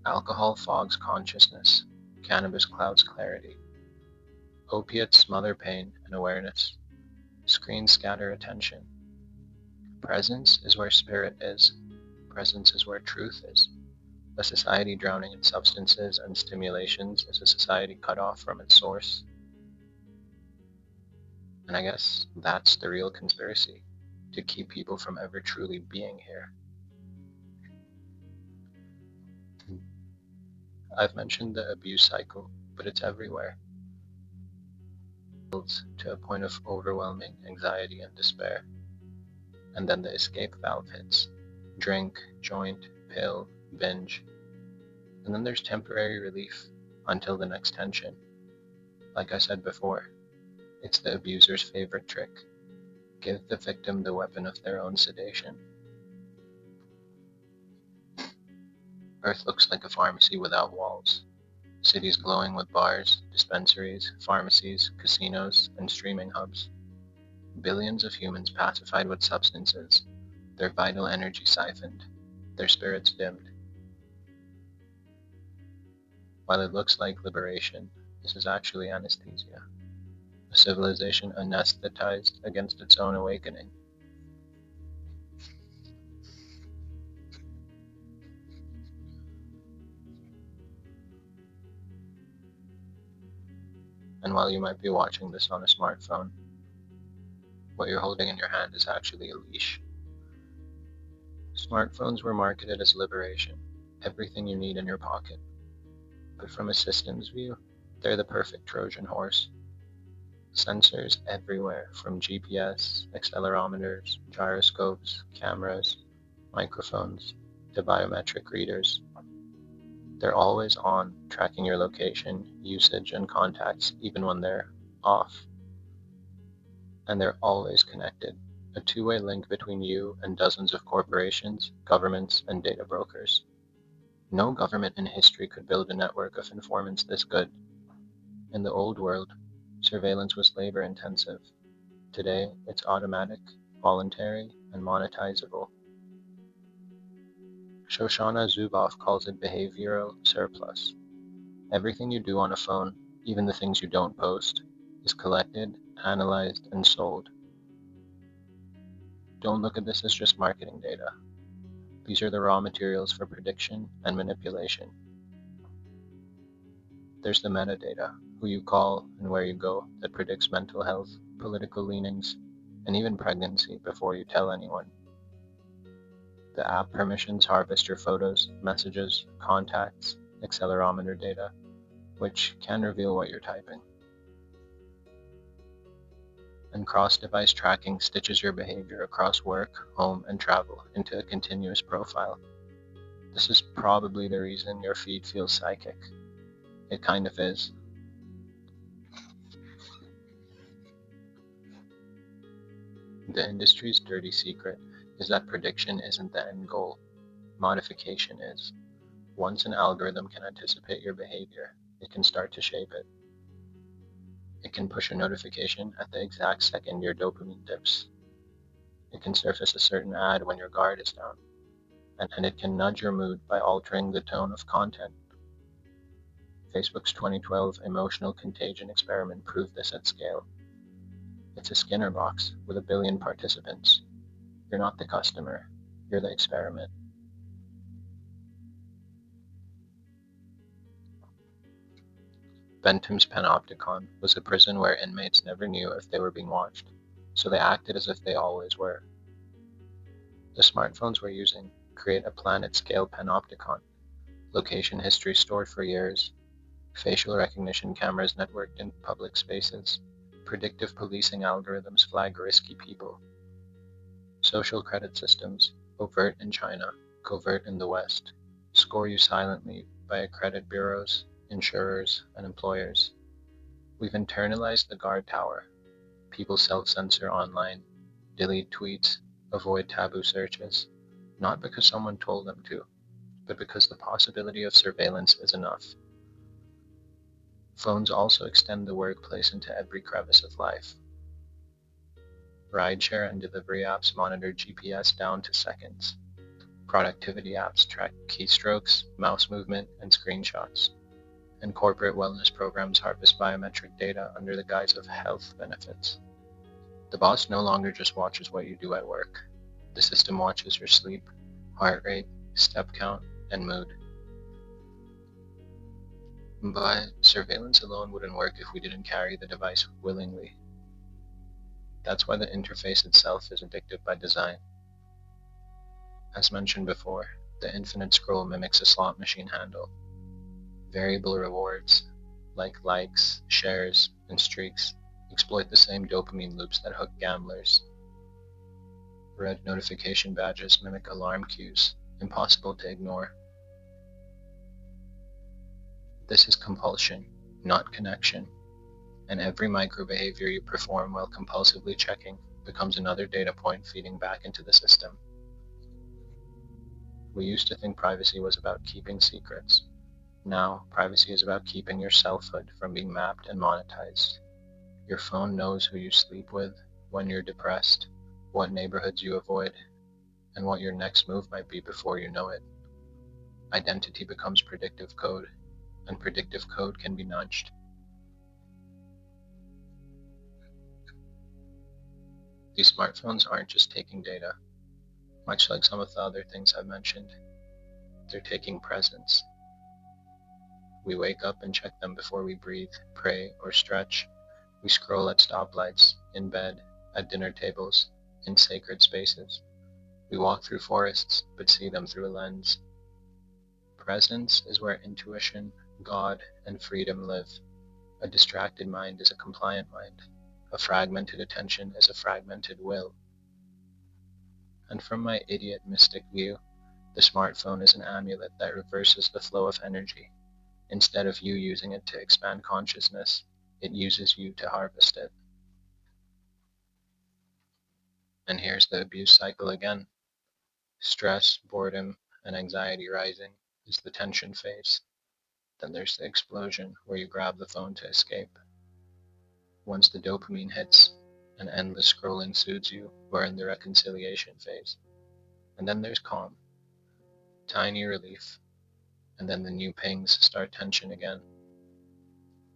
Alcohol fogs consciousness, cannabis clouds clarity. Opiates smother pain and awareness. Screens scatter attention. Presence is where spirit is. Presence is where truth is. A society drowning in substances and stimulations is a society cut off from its source. And I guess that's the real conspiracy, to keep people from ever truly being here. I've mentioned the abuse cycle, but it's everywhere. To a point of overwhelming anxiety and despair. And then the escape valve hits. Drink, joint, pill, binge. And then there's temporary relief until the next tension. Like I said before, it's the abuser's favorite trick. Give the victim the weapon of their own sedation. Earth looks like a pharmacy without walls. Cities glowing with bars, dispensaries, pharmacies, casinos, and streaming hubs. Billions of humans pacified with substances, their vital energy siphoned, their spirits dimmed. While it looks like liberation, this is actually anesthesia. A civilization anesthetized against its own awakening. And while you might be watching this on a smartphone, what you're holding in your hand is actually a leash. Smartphones were marketed as liberation, everything you need in your pocket. But from a systems view, they're the perfect Trojan horse. Sensors everywhere, from GPS, accelerometers, gyroscopes, cameras, microphones, to biometric readers. They're always on, tracking your location, usage, and contacts, even when they're off. And they're always connected, a two-way link between you and dozens of corporations, governments, and data brokers. No government in history could build a network of informants this good. In the old world, surveillance was labor-intensive. Today, it's automatic, voluntary, and monetizable. Shoshana Zuboff calls it behavioral surplus. Everything you do on a phone, even the things you don't post, is collected, analyzed, and sold. Don't look at this as just marketing data. These are the raw materials for prediction and manipulation. There's the metadata, who you call and where you go, that predicts mental health, political leanings, and even pregnancy before you tell anyone. The app permissions harvest your photos, messages, contacts, accelerometer data, which can reveal what you're typing. And cross-device tracking stitches your behavior across work, home, and travel into a continuous profile. This is probably the reason your feed feels psychic. It kind of is. The industry's dirty secret is that prediction isn't the end goal. Modification is. Once an algorithm can anticipate your behavior, it can start to shape it. It can push a notification at the exact second your dopamine dips. It can surface a certain ad when your guard is down. And it can nudge your mood by altering the tone of content. Facebook's 2012 emotional contagion experiment proved this at scale. It's a Skinner box with 1 billion participants. You're not the customer, you're the experiment. Bentham's Panopticon was a prison where inmates never knew if they were being watched, so they acted as if they always were. The smartphones we're using create a planet-scale panopticon, location history stored for years, facial recognition cameras networked in public spaces, predictive policing algorithms flag risky people, social credit systems, overt in China, covert in the West, score you silently by credit bureaus, insurers, and employers. We've internalized the guard tower. People self-censor online, delete tweets, avoid taboo searches, not because someone told them to, but because the possibility of surveillance is enough. Phones also extend the workplace into every crevice of life. Rideshare and delivery apps monitor GPS down to seconds. Productivity apps track keystrokes, mouse movement, and screenshots. And corporate wellness programs harvest biometric data under the guise of health benefits. The boss no longer just watches what you do at work. The system watches your sleep, heart rate, step count, and mood. But surveillance alone wouldn't work if we didn't carry the device willingly. That's why the interface itself is addictive by design. As mentioned before, the infinite scroll mimics a slot machine handle. Variable rewards, like likes, shares, and streaks, exploit the same dopamine loops that hook gamblers. Red notification badges mimic alarm cues, impossible to ignore. This is compulsion, not connection, and every micro-behavior you perform while compulsively checking becomes another data point feeding back into the system. We used to think privacy was about keeping secrets. Now, privacy is about keeping your selfhood from being mapped and monetized. Your phone knows who you sleep with, when you're depressed, what neighborhoods you avoid, and what your next move might be before you know it. Identity becomes predictive code, and predictive code can be nudged. These smartphones aren't just taking data. Much like some of the other things I've mentioned, they're taking presence. We wake up and check them before we breathe, pray, or stretch. We scroll at stoplights, in bed, at dinner tables, in sacred spaces. We walk through forests, but see them through a lens. Presence is where intuition, God, and freedom live. A distracted mind is a compliant mind. A fragmented attention is a fragmented will. And from my idiot mystic view, the smartphone is an amulet that reverses the flow of energy. Instead of you using it to expand consciousness, it uses you to harvest it. And here's the abuse cycle again. Stress, boredom, and anxiety rising is the tension phase. Then there's the explosion, where you grab the phone to escape. Once the dopamine hits, and endless scrolling soothes you, we're in the reconciliation phase. And then there's calm, tiny relief, and then the new pings start tension again.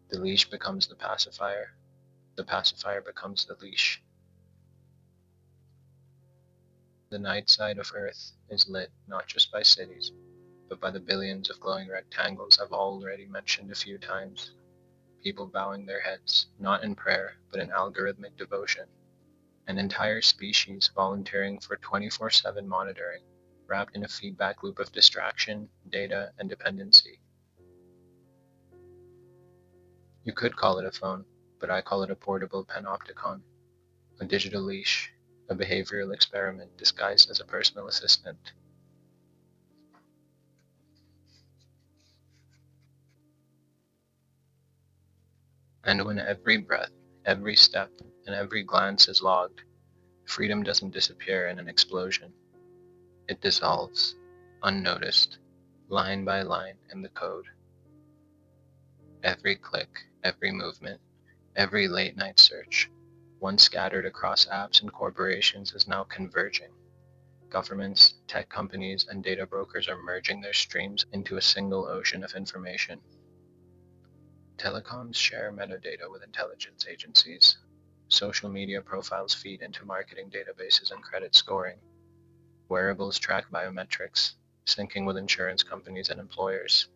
The leash becomes the pacifier becomes the leash. The night side of Earth is lit not just by cities, but by the billions of glowing rectangles I've already mentioned a few times. People bowing their heads, not in prayer, but in algorithmic devotion. An entire species volunteering for 24/7 monitoring, wrapped in a feedback loop of distraction, data, and dependency. You could call it a phone, but I call it a portable panopticon, a digital leash, a behavioral experiment disguised as a personal assistant. And when every breath, every step, and every glance is logged, freedom doesn't disappear in an explosion. It dissolves, unnoticed, line by line in the code. Every click, every movement, every late night search, once scattered across apps and corporations, is now converging. Governments, tech companies, and data brokers are merging their streams into a single ocean of information. Telecoms share metadata with intelligence agencies. Social media profiles feed into marketing databases and credit scoring. Wearables track biometrics, syncing with insurance companies and employers.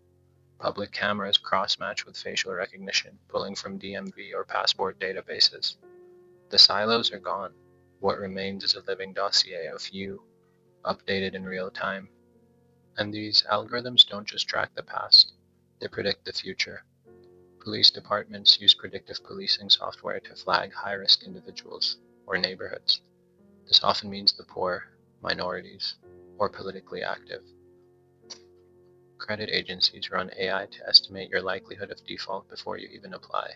Public cameras cross-match with facial recognition, pulling from DMV or passport databases. The silos are gone. What remains is a living dossier of you, updated in real time. And these algorithms don't just track the past, they predict the future. Police departments use predictive policing software to flag high-risk individuals or neighborhoods. This often means the poor, minorities, or politically active. Credit agencies run AI to estimate your likelihood of default before you even apply.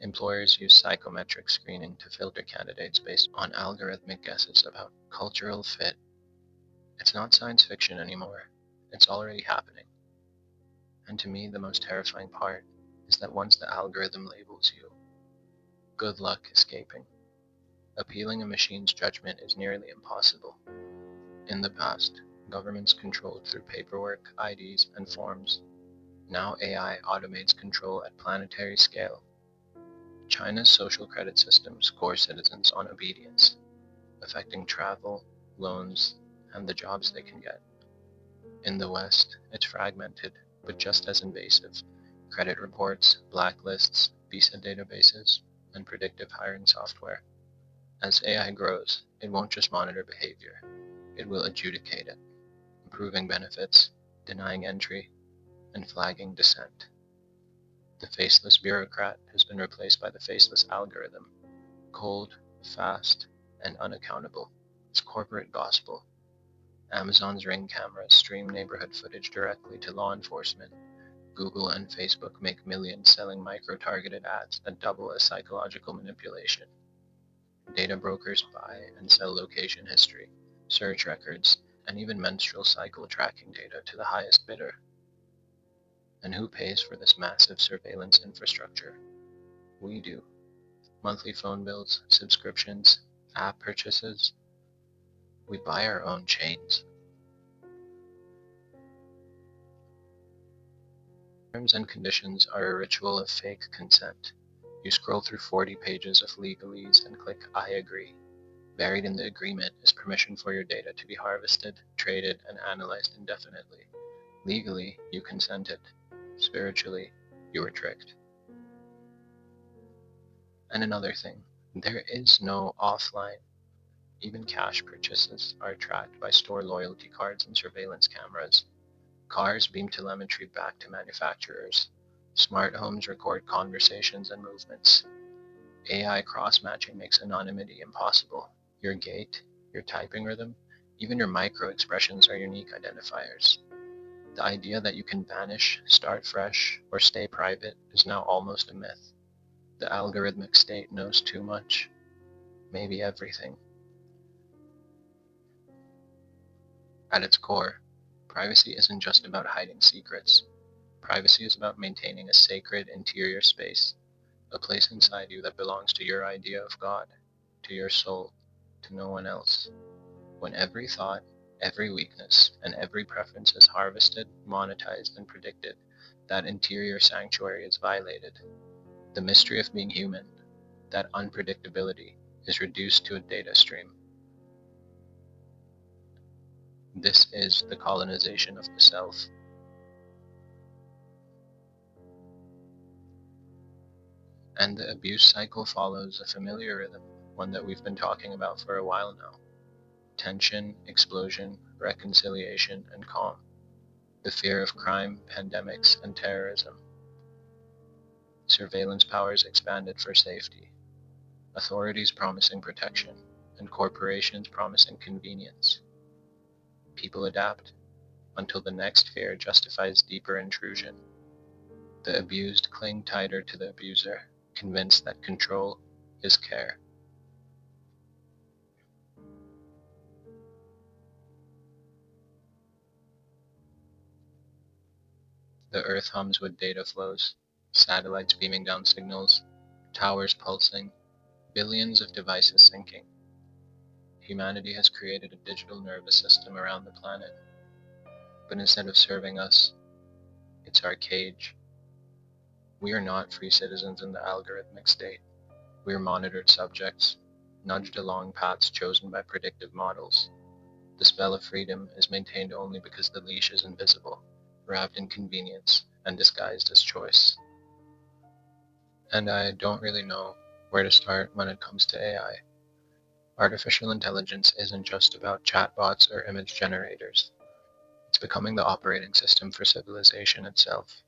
Employers use psychometric screening to filter candidates based on algorithmic guesses about cultural fit. It's not science fiction anymore. It's already happening. And to me, the most terrifying part is that once the algorithm labels you, good luck escaping. Appealing a machine's judgment is nearly impossible. In the past, governments controlled through paperwork, IDs, and forms. Now AI automates control at planetary scale. China's social credit system scores citizens on obedience, affecting travel, loans, and the jobs they can get. In the West, it's fragmented, but just as invasive. Credit reports, blacklists, visa databases, and predictive hiring software. As AI grows, it won't just monitor behavior, it will adjudicate it, approving benefits, denying entry, and flagging dissent. The faceless bureaucrat has been replaced by the faceless algorithm, cold, fast, and unaccountable. It's corporate gospel. Amazon's Ring cameras stream neighborhood footage directly to law enforcement. Google and Facebook make millions selling micro-targeted ads that double as psychological manipulation. Data brokers buy and sell location history, search records, and even menstrual cycle tracking data to the highest bidder. And who pays for this massive surveillance infrastructure? We do. Monthly phone bills, subscriptions, app purchases. We buy our own chains. Terms and conditions are a ritual of fake consent. You scroll through 40 pages of legalese and click I agree. Buried in the agreement is permission for your data to be harvested, traded, and analyzed indefinitely. Legally, you consented. Spiritually, you were tricked. And another thing, there is no offline. Even cash purchases are tracked by store loyalty cards and surveillance cameras. Cars beam telemetry back to manufacturers. Smart homes record conversations and movements. AI cross-matching makes anonymity impossible. Your gait, your typing rhythm, even your micro-expressions are unique identifiers. The idea that you can vanish, start fresh, or stay private is now almost a myth. The algorithmic state knows too much, maybe everything. At its core, privacy isn't just about hiding secrets. Privacy is about maintaining a sacred interior space, a place inside you that belongs to your idea of God, to your soul, to no one else. When every thought, every weakness, and every preference is harvested, monetized, and predicted, that interior sanctuary is violated. The mystery of being human, that unpredictability, is reduced to a data stream. This is the colonization of the self. And the abuse cycle follows a familiar rhythm, one that we've been talking about for a while now. Tension, explosion, reconciliation, and calm. The fear of crime, pandemics, and terrorism. Surveillance powers expanded for safety. Authorities promising protection, and corporations promising convenience. People adapt until the next fear justifies deeper intrusion. The abused cling tighter to the abuser, convinced that control is care. The earth hums with data flows, satellites beaming down signals, towers pulsing, billions of devices syncing. Humanity has created a digital nervous system around the planet, but instead of serving us, it's our cage. We are not free citizens in the algorithmic state. We are monitored subjects, nudged along paths chosen by predictive models. The spell of freedom is maintained only because the leash is invisible, wrapped in convenience, and disguised as choice. And I don't really know where to start when it comes to AI. Artificial intelligence isn't just about chatbots or image generators. It's becoming the operating system for civilization itself.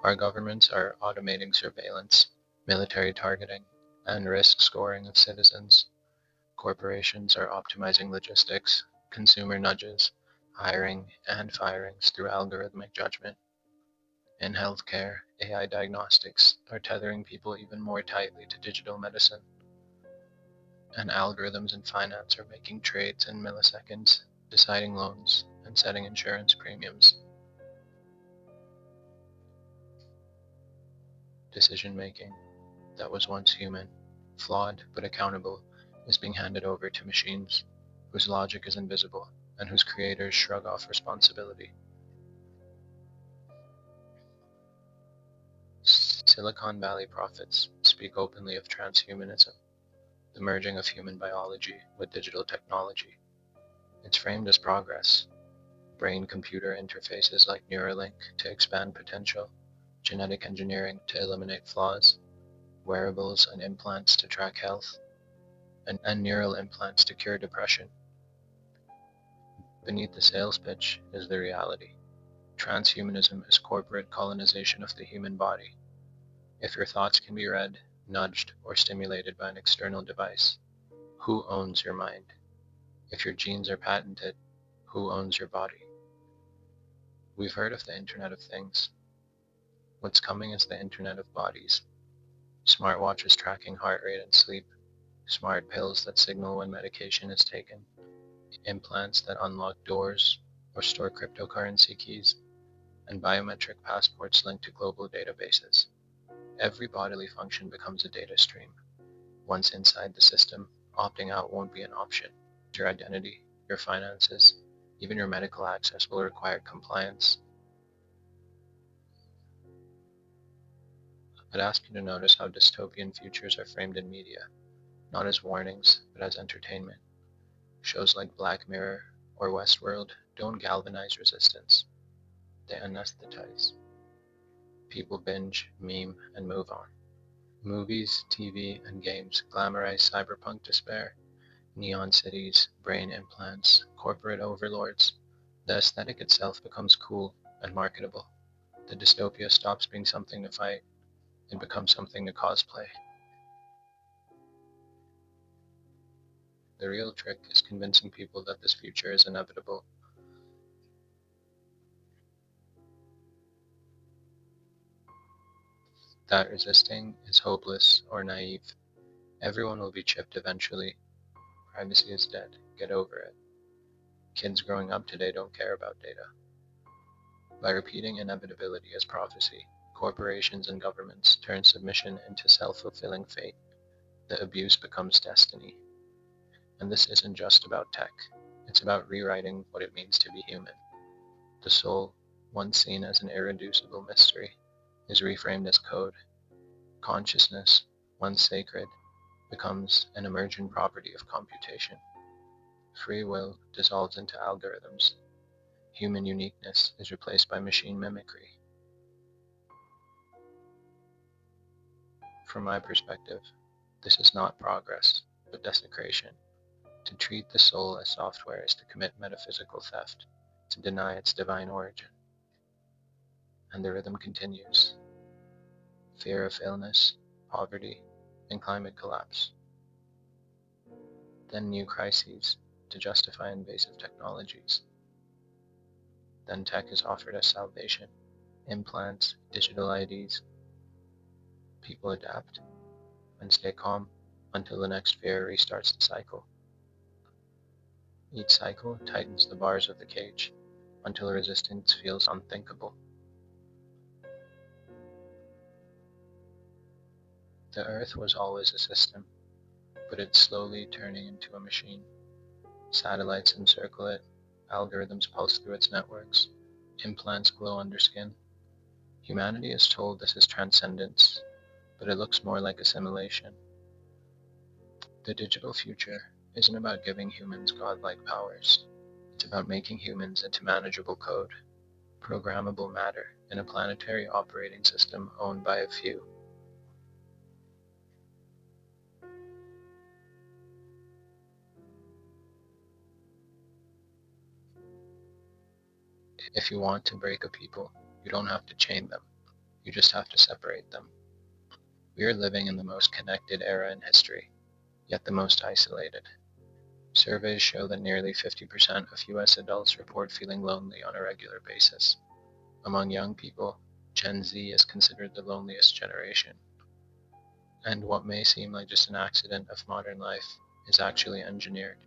Our governments are automating surveillance, military targeting, and risk scoring of citizens. Corporations are optimizing logistics, consumer nudges, hiring and firings through algorithmic judgment. In healthcare, AI diagnostics are tethering people even more tightly to digital medicine. And algorithms in finance are making trades in milliseconds, deciding loans, and setting insurance premiums. Decision making that was once human, flawed but accountable, is being handed over to machines whose logic is invisible and whose creators shrug off responsibility. Silicon Valley prophets speak openly of transhumanism, the merging of human biology with digital technology. It's framed as progress, brain-computer interfaces like Neuralink to expand potential, genetic engineering to eliminate flaws, wearables and implants to track health, and neural implants to cure depression. Beneath the sales pitch is the reality. Transhumanism is corporate colonization of the human body. If your thoughts can be read, nudged, or stimulated by an external device, who owns your mind? If your genes are patented, who owns your body? We've heard of the Internet of Things. What's coming is the Internet of Bodies. Smartwatches tracking heart rate and sleep, smart pills that signal when medication is taken, implants that unlock doors or store cryptocurrency keys, and biometric passports linked to global databases. Every bodily function becomes a data stream. Once inside the system, opting out won't be an option. Your identity, your finances, even your medical access will require compliance. I'd ask you to notice how dystopian futures are framed in media, not as warnings, but as entertainment. Shows like Black Mirror or Westworld don't galvanize resistance. They anesthetize. People binge, meme, and move on. Movies, TV, and games glamorize cyberpunk despair, neon cities, brain implants, corporate overlords. The aesthetic itself becomes cool and marketable. The dystopia stops being something to fight and becomes something to cosplay. The real trick is convincing people that this future is inevitable. That resisting is hopeless or naive. Everyone will be chipped eventually. Privacy is dead. Get over it. Kids growing up today don't care about data. By repeating inevitability as prophecy, corporations and governments turn submission into self-fulfilling fate. The abuse becomes destiny. And this isn't just about tech. It's about rewriting what it means to be human. The soul, once seen as an irreducible mystery, is reframed as code. Consciousness, once sacred, becomes an emergent property of computation. Free will dissolves into algorithms. Human uniqueness is replaced by machine mimicry. From my perspective, this is not progress, but desecration. To treat the soul as software is to commit metaphysical theft, to deny its divine origin. And the rhythm continues. Fear of illness, poverty, and climate collapse. Then new crises to justify invasive technologies. Then tech is offered as salvation. Implants, digital IDs. People adapt and stay calm until the next fear restarts the cycle. Each cycle tightens the bars of the cage until resistance feels unthinkable. The Earth was always a system, but it's slowly turning into a machine. Satellites encircle it, algorithms pulse through its networks, implants glow under skin. Humanity is told this is transcendence, but it looks more like assimilation. The digital future isn't about giving humans godlike powers. It's about making humans into manageable code, programmable matter in a planetary operating system owned by a few. If you want to break a people, you don't have to chain them. You just have to separate them. We are living in the most connected era in history, yet the most isolated. Surveys show that nearly 50% of US adults report feeling lonely on a regular basis. Among young people, Gen Z is considered the loneliest generation. And what may seem like just an accident of modern life is actually engineered.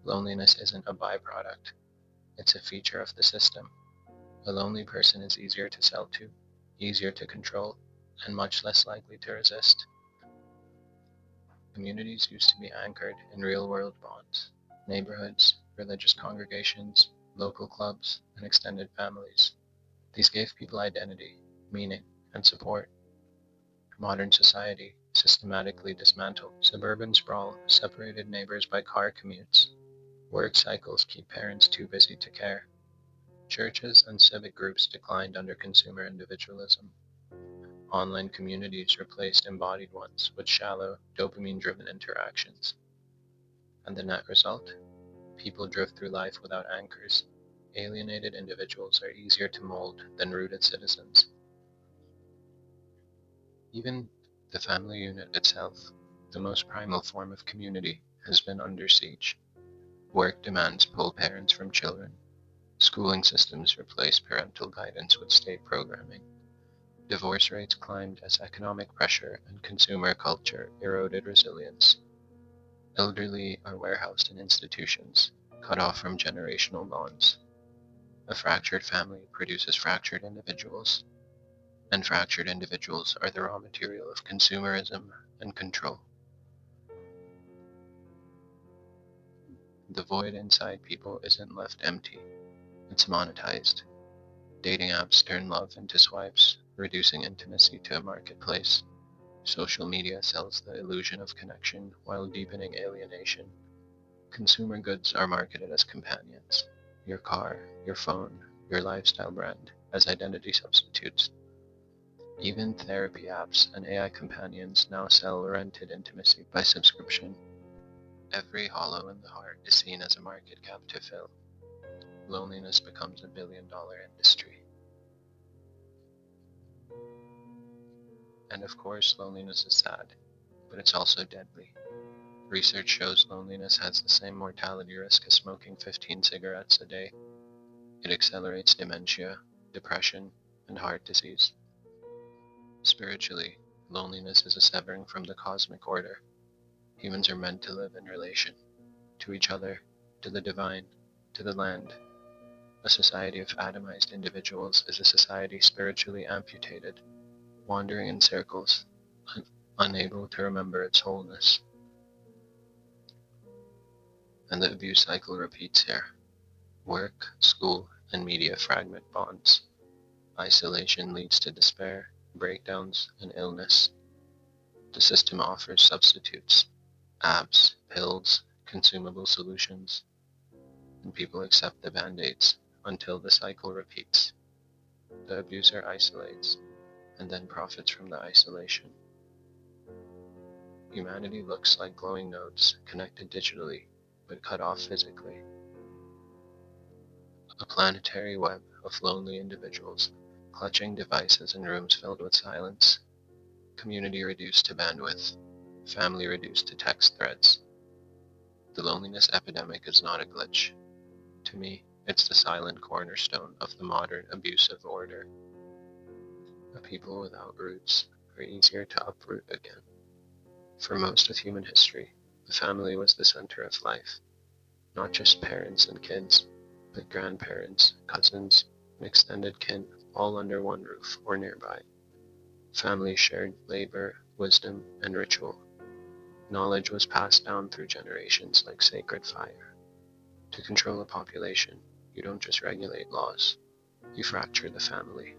Loneliness isn't a byproduct, it's a feature of the system. A lonely person is easier to sell to, easier to control, and much less likely to resist. Communities used to be anchored in real-world bonds: neighborhoods, religious congregations, local clubs, and extended families. These gave people identity, meaning, and support. Modern society systematically dismantled suburban sprawl, separated neighbors by car commutes. Work cycles keep parents too busy to care. Churches and civic groups declined under consumer individualism. Online communities replaced embodied ones with shallow, dopamine-driven interactions. And the net result? People drift through life without anchors. Alienated individuals are easier to mold than rooted citizens. Even the family unit itself, the most primal form of community, has been under siege. Work demands pull parents from children. Schooling systems replace parental guidance with state programming. Divorce rates climbed as economic pressure and consumer culture eroded resilience. Elderly are warehoused in institutions, cut off from generational bonds. A fractured family produces fractured individuals, and fractured individuals are the raw material of consumerism and control. The void inside people isn't left empty, it's monetized. Dating apps turn love into swipes, reducing intimacy to a marketplace. Social media sells the illusion of connection while deepening alienation. Consumer goods are marketed as companions: your car, your phone, your lifestyle brand, as identity substitutes. Even therapy apps and AI companions now sell rented intimacy by subscription. Every hollow in the heart is seen as a market cap to fill. Loneliness becomes a billion-dollar industry. And of course, loneliness is sad, but it's also deadly. Research shows loneliness has the same mortality risk as smoking 15 cigarettes a day. It accelerates dementia, depression, and heart disease. Spiritually, loneliness is a severing from the cosmic order. Humans are meant to live in relation, to each other, to the divine, to the land. A society of atomized individuals is a society spiritually amputated, wandering in circles, unable to remember its wholeness. And the abuse cycle repeats here. Work, school, and media fragment bonds. Isolation leads to despair, breakdowns, and illness. The system offers substitutes, apps, pills, consumable solutions, and people accept the band-aids until the cycle repeats. The abuser isolates and then profits from the isolation. Humanity looks like glowing nodes connected digitally but cut off physically. A planetary web of lonely individuals clutching devices in rooms filled with silence. Community reduced to bandwidth. Family reduced to text threads. The loneliness epidemic is not a glitch. To me, it's the silent cornerstone of the modern abusive order. A people without roots are easier to uproot again. For most of human history, the family was the center of life. Not just parents and kids, but grandparents, cousins, and extended kin, all under one roof or nearby. Families shared labor, wisdom, and ritual. Knowledge was passed down through generations like sacred fire. To control a population, you don't just regulate laws, you fracture the family.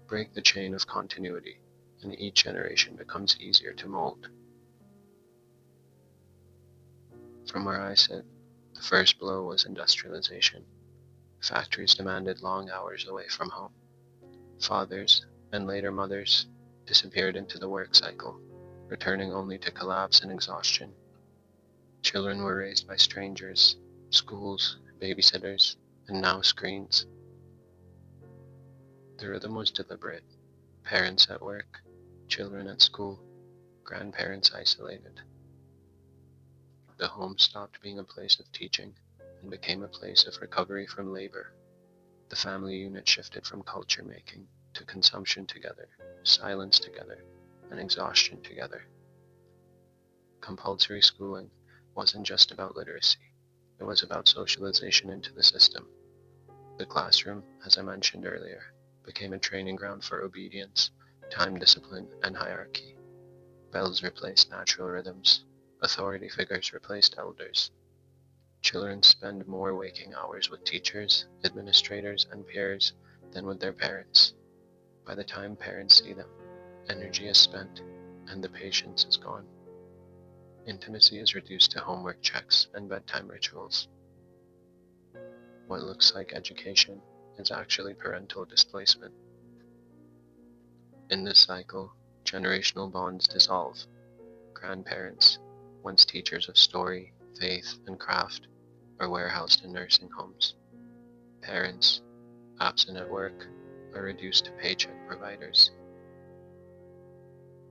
Break the chain of continuity, and each generation becomes easier to mold. From where I sit, the first blow was industrialization. Factories demanded long hours away from home. Fathers, and later mothers, disappeared into the work cycle, returning only to collapse and exhaustion. Children were raised by strangers, schools, babysitters, and now screens. The rhythm was deliberate. Parents at work, children at school, grandparents isolated. The home stopped being a place of teaching and became a place of recovery from labor. The family unit shifted from culture making to consumption together, silence together, and exhaustion together. Compulsory schooling wasn't just about literacy, it was about socialization into the system. The classroom, as I mentioned earlier, became a training ground for obedience, time discipline, and hierarchy. Bells replaced natural rhythms. Authority figures replaced elders. Children spend more waking hours with teachers, administrators, and peers than with their parents. By the time parents see them, energy is spent, and the patience is gone. Intimacy is reduced to homework checks and bedtime rituals. What looks like education is actually parental displacement. In this cycle, generational bonds dissolve. Grandparents, once teachers of story, faith, and craft, are warehoused in nursing homes. Parents, absent at work, are reduced to paycheck providers.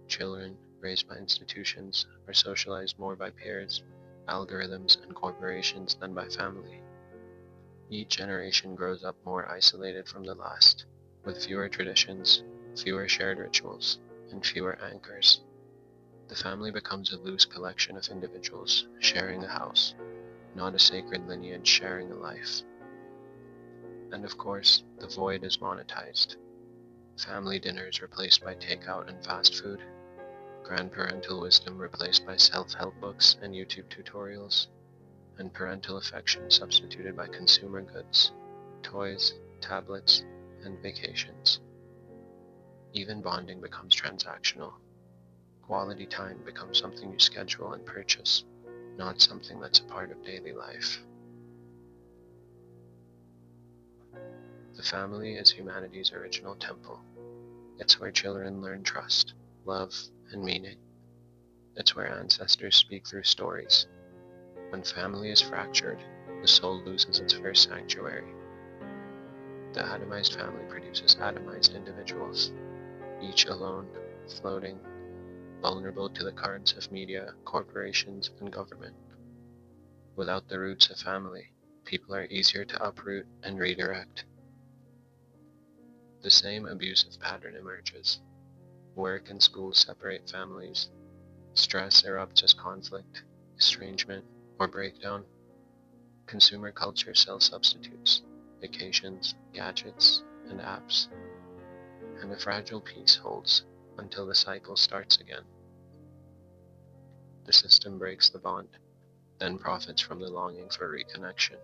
Children, raised by institutions, are socialized more by peers, algorithms, and corporations than by family. Each generation grows up more isolated from the last, with fewer traditions, fewer shared rituals, and fewer anchors. The family becomes a loose collection of individuals sharing a house, not a sacred lineage sharing a life. And of course, the void is monetized. Family dinners replaced by takeout and fast food, grandparental wisdom replaced by self-help books and YouTube tutorials, and parental affection substituted by consumer goods, toys, tablets, and vacations. Even bonding becomes transactional. Quality time becomes something you schedule and purchase, not something that's a part of daily life. The family is humanity's original temple. It's where children learn trust, love, and meaning. It's where ancestors speak through stories. When family is fractured, the soul loses its first sanctuary. The atomized family produces atomized individuals, each alone, floating, vulnerable to the currents of media, corporations, and government. Without the roots of family, people are easier to uproot and redirect. The same abusive pattern emerges. Work and school separate families. Stress erupts as conflict, estrangement, or breakdown. Consumer culture sells substitutes. vacations, gadgets, and apps, and a fragile peace holds until the cycle starts again. The system breaks the bond, then profits from the longing for reconnection.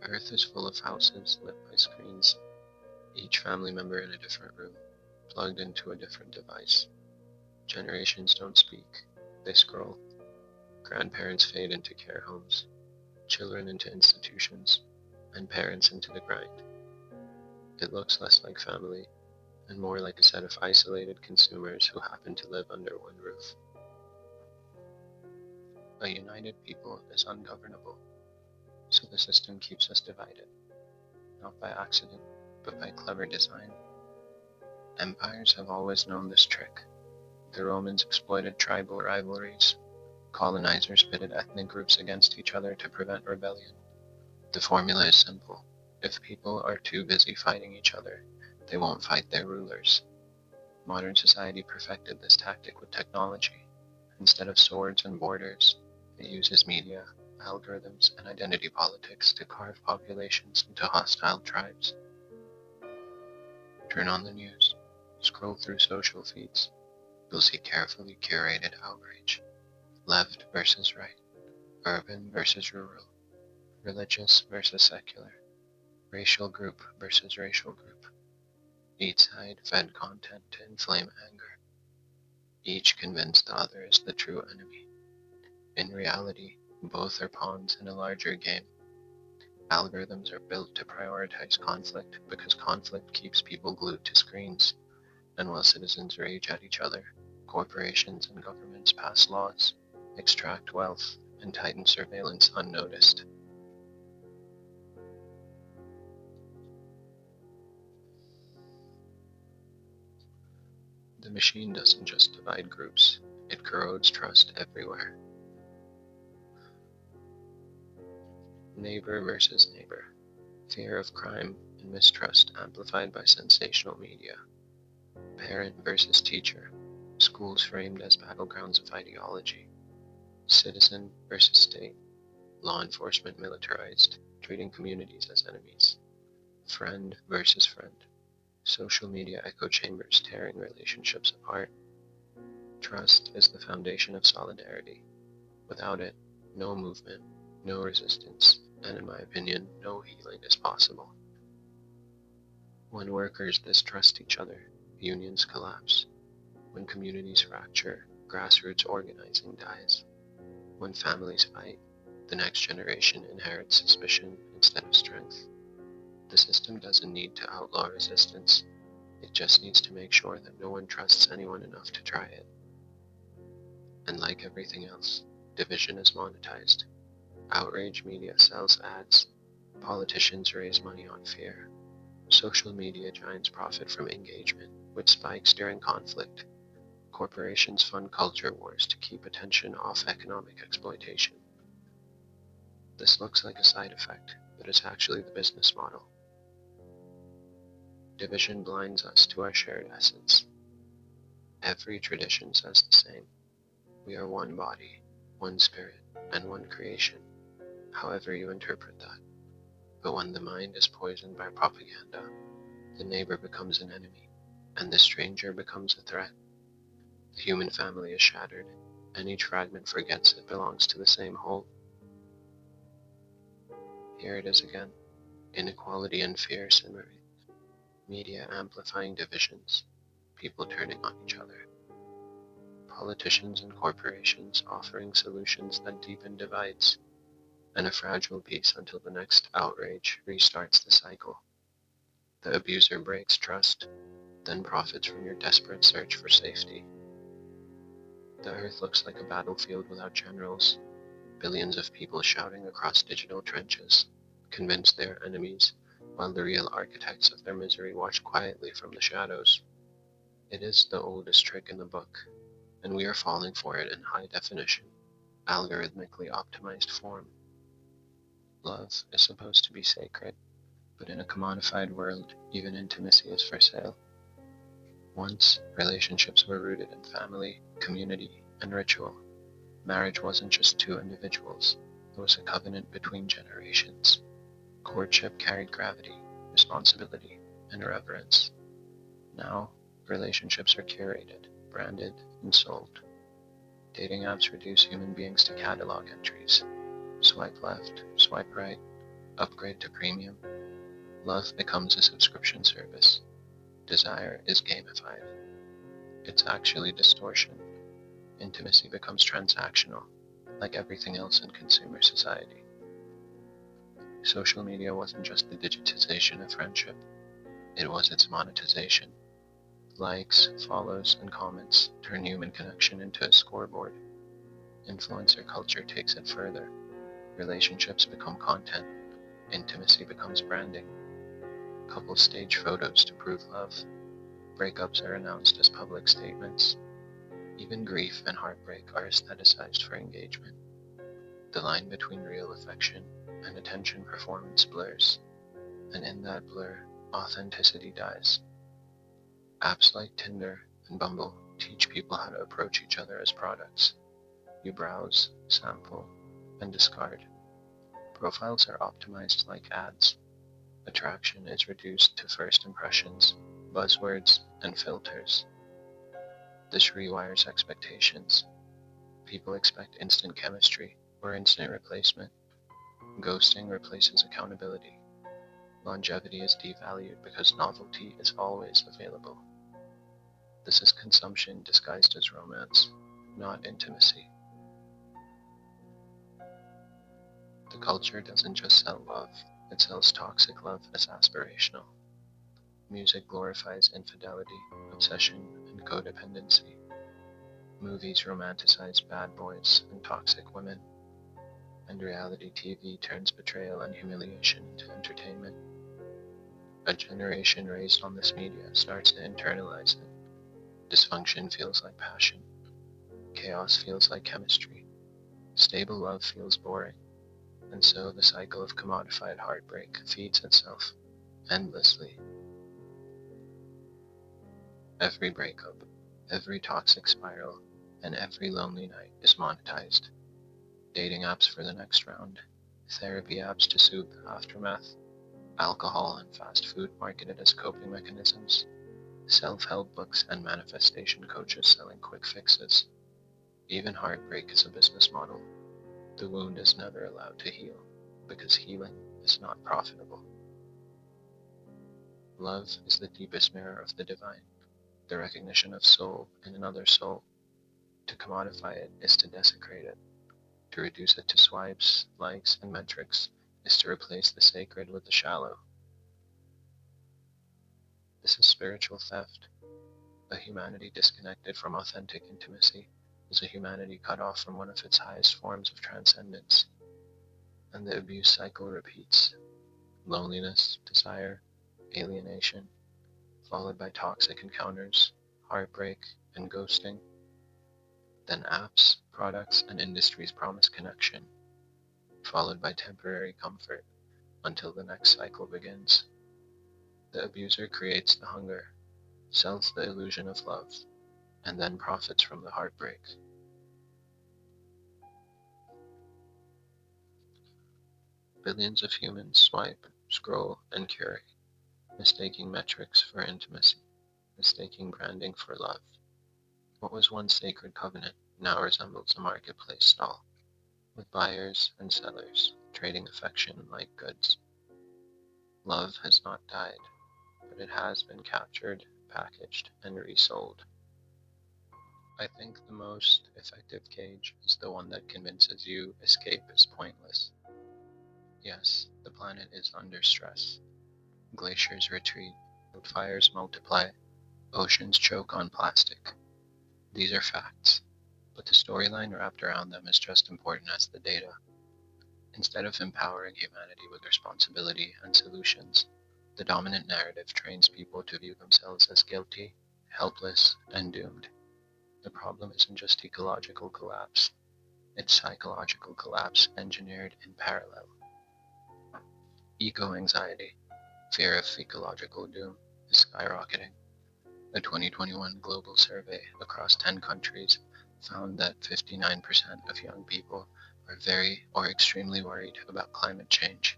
Earth is full of houses lit by screens, each family member in a different room, plugged into a different device. Generations don't speak, they scroll. Grandparents fade into care homes, children into institutions, and parents into the grind. It looks less like family and more like a set of isolated consumers who happen to live under one roof. A united people is ungovernable, so the system keeps us divided, not by accident, but by clever design. Empires have always known this trick. The Romans exploited tribal rivalries. Colonizers pitted ethnic groups against each other to prevent rebellion. The formula is simple. If people are too busy fighting each other, they won't fight their rulers. Modern society perfected this tactic with technology. Instead of swords and borders, it uses media, algorithms, and identity politics to carve populations into hostile tribes. Turn on the news, scroll through social feeds. You'll see carefully curated outrage. Left versus right, urban versus rural, religious versus secular, racial group versus racial group. Each side fed content to inflame anger. Each convinced the other is the true enemy. In reality, both are pawns in a larger game. Algorithms are built to prioritize conflict because conflict keeps people glued to screens. And while citizens rage at each other, corporations and governments pass laws, extract wealth, and tighten surveillance unnoticed. The machine doesn't just divide groups, it corrodes trust everywhere. Neighbor versus neighbor. Fear of crime and mistrust amplified by sensational media. Parent versus teacher. Schools framed as battlegrounds of ideology. Citizen versus state. Law enforcement militarized, treating communities as enemies. Friend versus friend. Social media echo chambers tearing relationships apart. Trust is the foundation of solidarity. Without it, no movement, no resistance, and in my opinion, no healing is possible. When workers distrust each other, unions collapse. When communities fracture, grassroots organizing dies. When families fight, the next generation inherits suspicion instead of strength. The system doesn't need to outlaw resistance. It just needs to make sure that no one trusts anyone enough to try it. And like everything else, division is monetized. Outrage media sells ads. Politicians raise money on fear. Social media giants profit from engagement, which spikes during conflict. Corporations fund culture wars to keep attention off economic exploitation. This looks like a side effect, but it's actually the business model. Division blinds us to our shared essence. Every tradition says the same. We are one body, one spirit, and one creation, however you interpret that. But when the mind is poisoned by propaganda, the neighbor becomes an enemy, and the stranger becomes a threat. The human family is shattered, and each fragment forgets it belongs to the same whole. Here it is again, inequality and fear simmering, media amplifying divisions, people turning on each other, politicians and corporations offering solutions that deepen divides, and a fragile peace until the next outrage restarts the cycle. The abuser breaks trust, then profits from your desperate search for safety. The earth looks like a battlefield without generals, billions of people shouting across digital trenches, convinced they are enemies, while the real architects of their misery watch quietly from the shadows. It is the oldest trick in the book, and we are falling for it in high definition, algorithmically optimized form. Love is supposed to be sacred, But in a commodified world, even intimacy is for sale. Once, relationships were rooted in family, community, and ritual. Marriage wasn't just two individuals, it was a covenant between generations. Courtship carried gravity, responsibility, and reverence. Now, relationships are curated, branded, and sold. Dating apps reduce human beings to catalog entries. Swipe left, swipe right, upgrade to premium. Love becomes a subscription service. Desire is gamified. It's actually distortion. Intimacy becomes transactional, like everything else in consumer society. Social media wasn't just the digitization of friendship, it was its monetization. Likes, follows, and comments turn human connection into a scoreboard. Influencer culture takes it further. Relationships become content. Intimacy becomes branding. Couples stage photos to prove love. Breakups are announced as public statements. Even grief and heartbreak are aestheticized for engagement. The line between real affection and attention performance blurs, and in that blur, authenticity dies. Apps like Tinder and Bumble teach people how to approach each other as products. You browse, sample, and discard. Profiles are optimized like ads. Attraction is reduced to first impressions, buzzwords, and filters. This rewires expectations. People expect instant chemistry or instant replacement. Ghosting replaces accountability. Longevity is devalued because novelty is always available. This is consumption disguised as romance, not intimacy. The culture doesn't just sell love, it sells toxic love as aspirational. Music glorifies infidelity, obsession, and codependency. Movies romanticize bad boys and toxic women, and reality TV turns betrayal and humiliation into entertainment. A generation raised on this media starts to internalize it. Dysfunction feels like passion. Chaos feels like chemistry. Stable love feels boring. And so the cycle of commodified heartbreak feeds itself endlessly. Every breakup, every toxic spiral, and every lonely night is monetized. Dating apps for the next round, therapy apps to soothe the aftermath, alcohol and fast food marketed as coping mechanisms, self-help books and manifestation coaches selling quick fixes. Even heartbreak is a business model. The wound is never allowed to heal, because healing is not profitable. Love is the deepest mirror of the divine, the recognition of soul in another soul. To commodify it is to desecrate it. To reduce it to swipes, likes, and metrics is to replace the sacred with the shallow. This is spiritual theft. A humanity disconnected from authentic intimacy is a humanity cut off from one of its highest forms of transcendence. And the abuse cycle repeats. Loneliness, desire, alienation, followed by toxic encounters, heartbreak, and ghosting. Then apps, products, and industries promise connection, followed by temporary comfort until the next cycle begins. The abuser creates the hunger, sells the illusion of love, and then profits from the heartbreak. Billions of humans swipe, scroll, and curate, mistaking metrics for intimacy, mistaking branding for love. What was once sacred covenant now resembles a marketplace stall, with buyers and sellers trading affection like goods. Love has not died, but it has been captured, packaged, and resold. I think the most effective cage is the one that convinces you escape is pointless. Yes, the planet is under stress. Glaciers retreat, fires multiply, oceans choke on plastic. These are facts, but the storyline wrapped around them is just important as the data. Instead of empowering humanity with responsibility and solutions, the dominant narrative trains people to view themselves as guilty, helpless, and doomed. The problem isn't just ecological collapse, it's psychological collapse engineered in parallel. Eco-anxiety. Fear of ecological doom is skyrocketing. A 2021 global survey across 10 countries found that 59% of young people are very or extremely worried about climate change.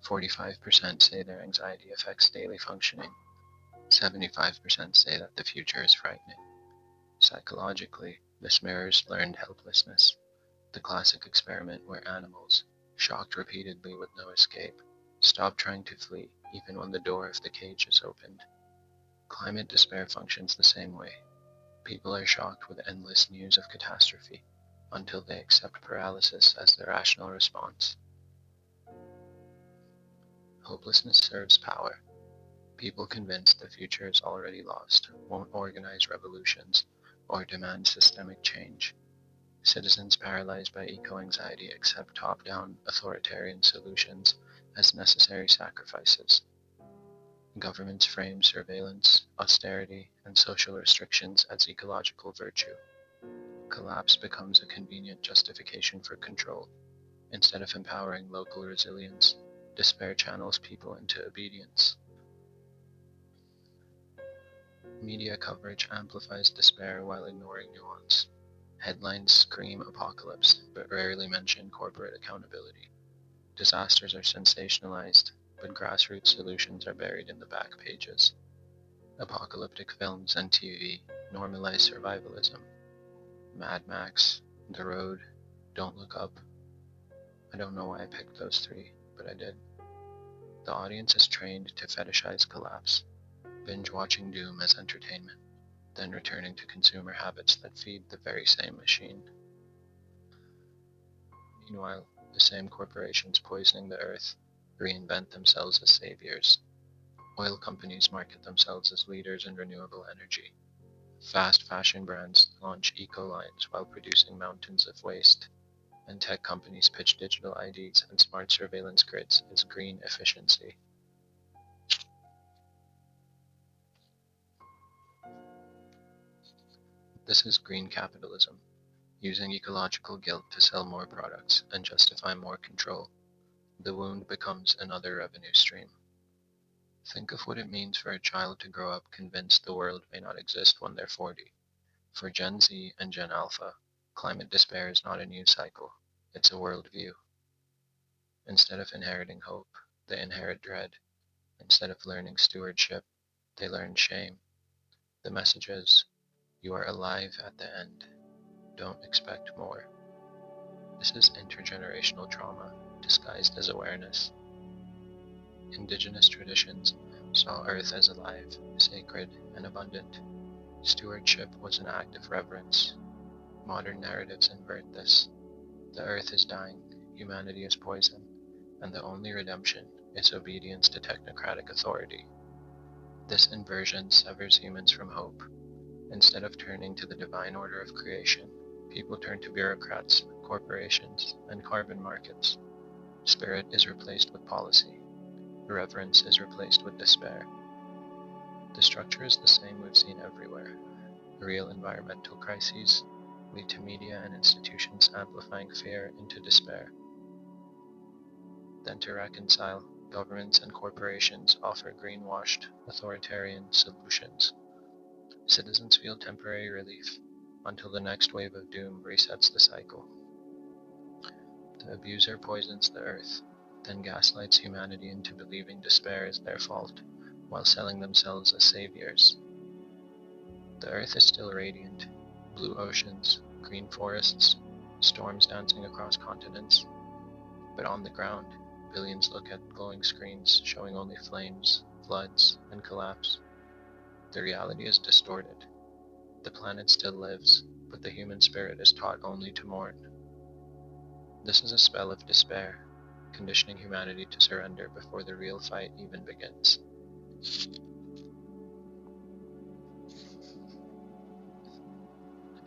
45% say their anxiety affects daily functioning. 75% say that the future is frightening. Psychologically, this mirrors learned helplessness, the classic experiment where animals, shocked repeatedly with no escape, stop trying to flee even when the door of the cage is opened. Climate despair functions the same way. People are shocked with endless news of catastrophe until they accept paralysis as their rational response. Hopelessness serves power. People convinced the future is already lost won't organize revolutions or demand systemic change. Citizens paralyzed by eco-anxiety accept top-down authoritarian solutions as necessary sacrifices. Governments frame surveillance, austerity, and social restrictions as ecological virtue. Collapse becomes a convenient justification for control. Instead of empowering local resilience, despair channels people into obedience. Media coverage amplifies despair while ignoring nuance. Headlines scream apocalypse, but rarely mention corporate accountability. Disasters are sensationalized, but grassroots solutions are buried in the back pages. Apocalyptic films and TV normalize survivalism. Mad Max, The Road, Don't Look Up. I don't know why I picked those three, but I did. The audience is trained to fetishize collapse, binge watching doom as entertainment, then returning to consumer habits that feed the very same machine. Meanwhile, the same corporations poisoning the earth reinvent themselves as saviors. Oil companies market themselves as leaders in renewable energy. Fast fashion brands launch eco lines while producing mountains of waste. And tech companies pitch digital IDs and smart surveillance grids as green efficiency. This is green capitalism, using ecological guilt to sell more products and justify more control. The wound becomes another revenue stream. Think of what it means for a child to grow up convinced the world may not exist when they're 40. For Gen Z and Gen Alpha, climate despair is not a news cycle, it's a worldview. Instead of inheriting hope, they inherit dread. Instead of learning stewardship, they learn shame. The message is, you are alive at the end. Don't expect more. This is intergenerational trauma disguised as awareness. Indigenous traditions saw Earth as alive, sacred, and abundant. Stewardship was an act of reverence. Modern narratives invert this. The Earth is dying, humanity is poison, and the only redemption is obedience to technocratic authority. This inversion severs humans from hope. Instead of turning to the divine order of creation, people turn to bureaucrats, corporations, and carbon markets. Spirit is replaced with policy. Reverence is replaced with despair. The structure is the same we've seen everywhere. Real environmental crises lead to media and institutions amplifying fear into despair. Then to reconcile, governments and corporations offer greenwashed, authoritarian solutions. Citizens feel temporary relief until the next wave of doom resets the cycle. The abuser poisons the earth, then gaslights humanity into believing despair is their fault, while selling themselves as saviors. The earth is still radiant, blue oceans, green forests, storms dancing across continents. But on the ground, billions look at glowing screens showing only flames, floods, and collapse. The reality is distorted. The planet still lives, but the human spirit is taught only to mourn. This is a spell of despair, conditioning humanity to surrender before the real fight even begins.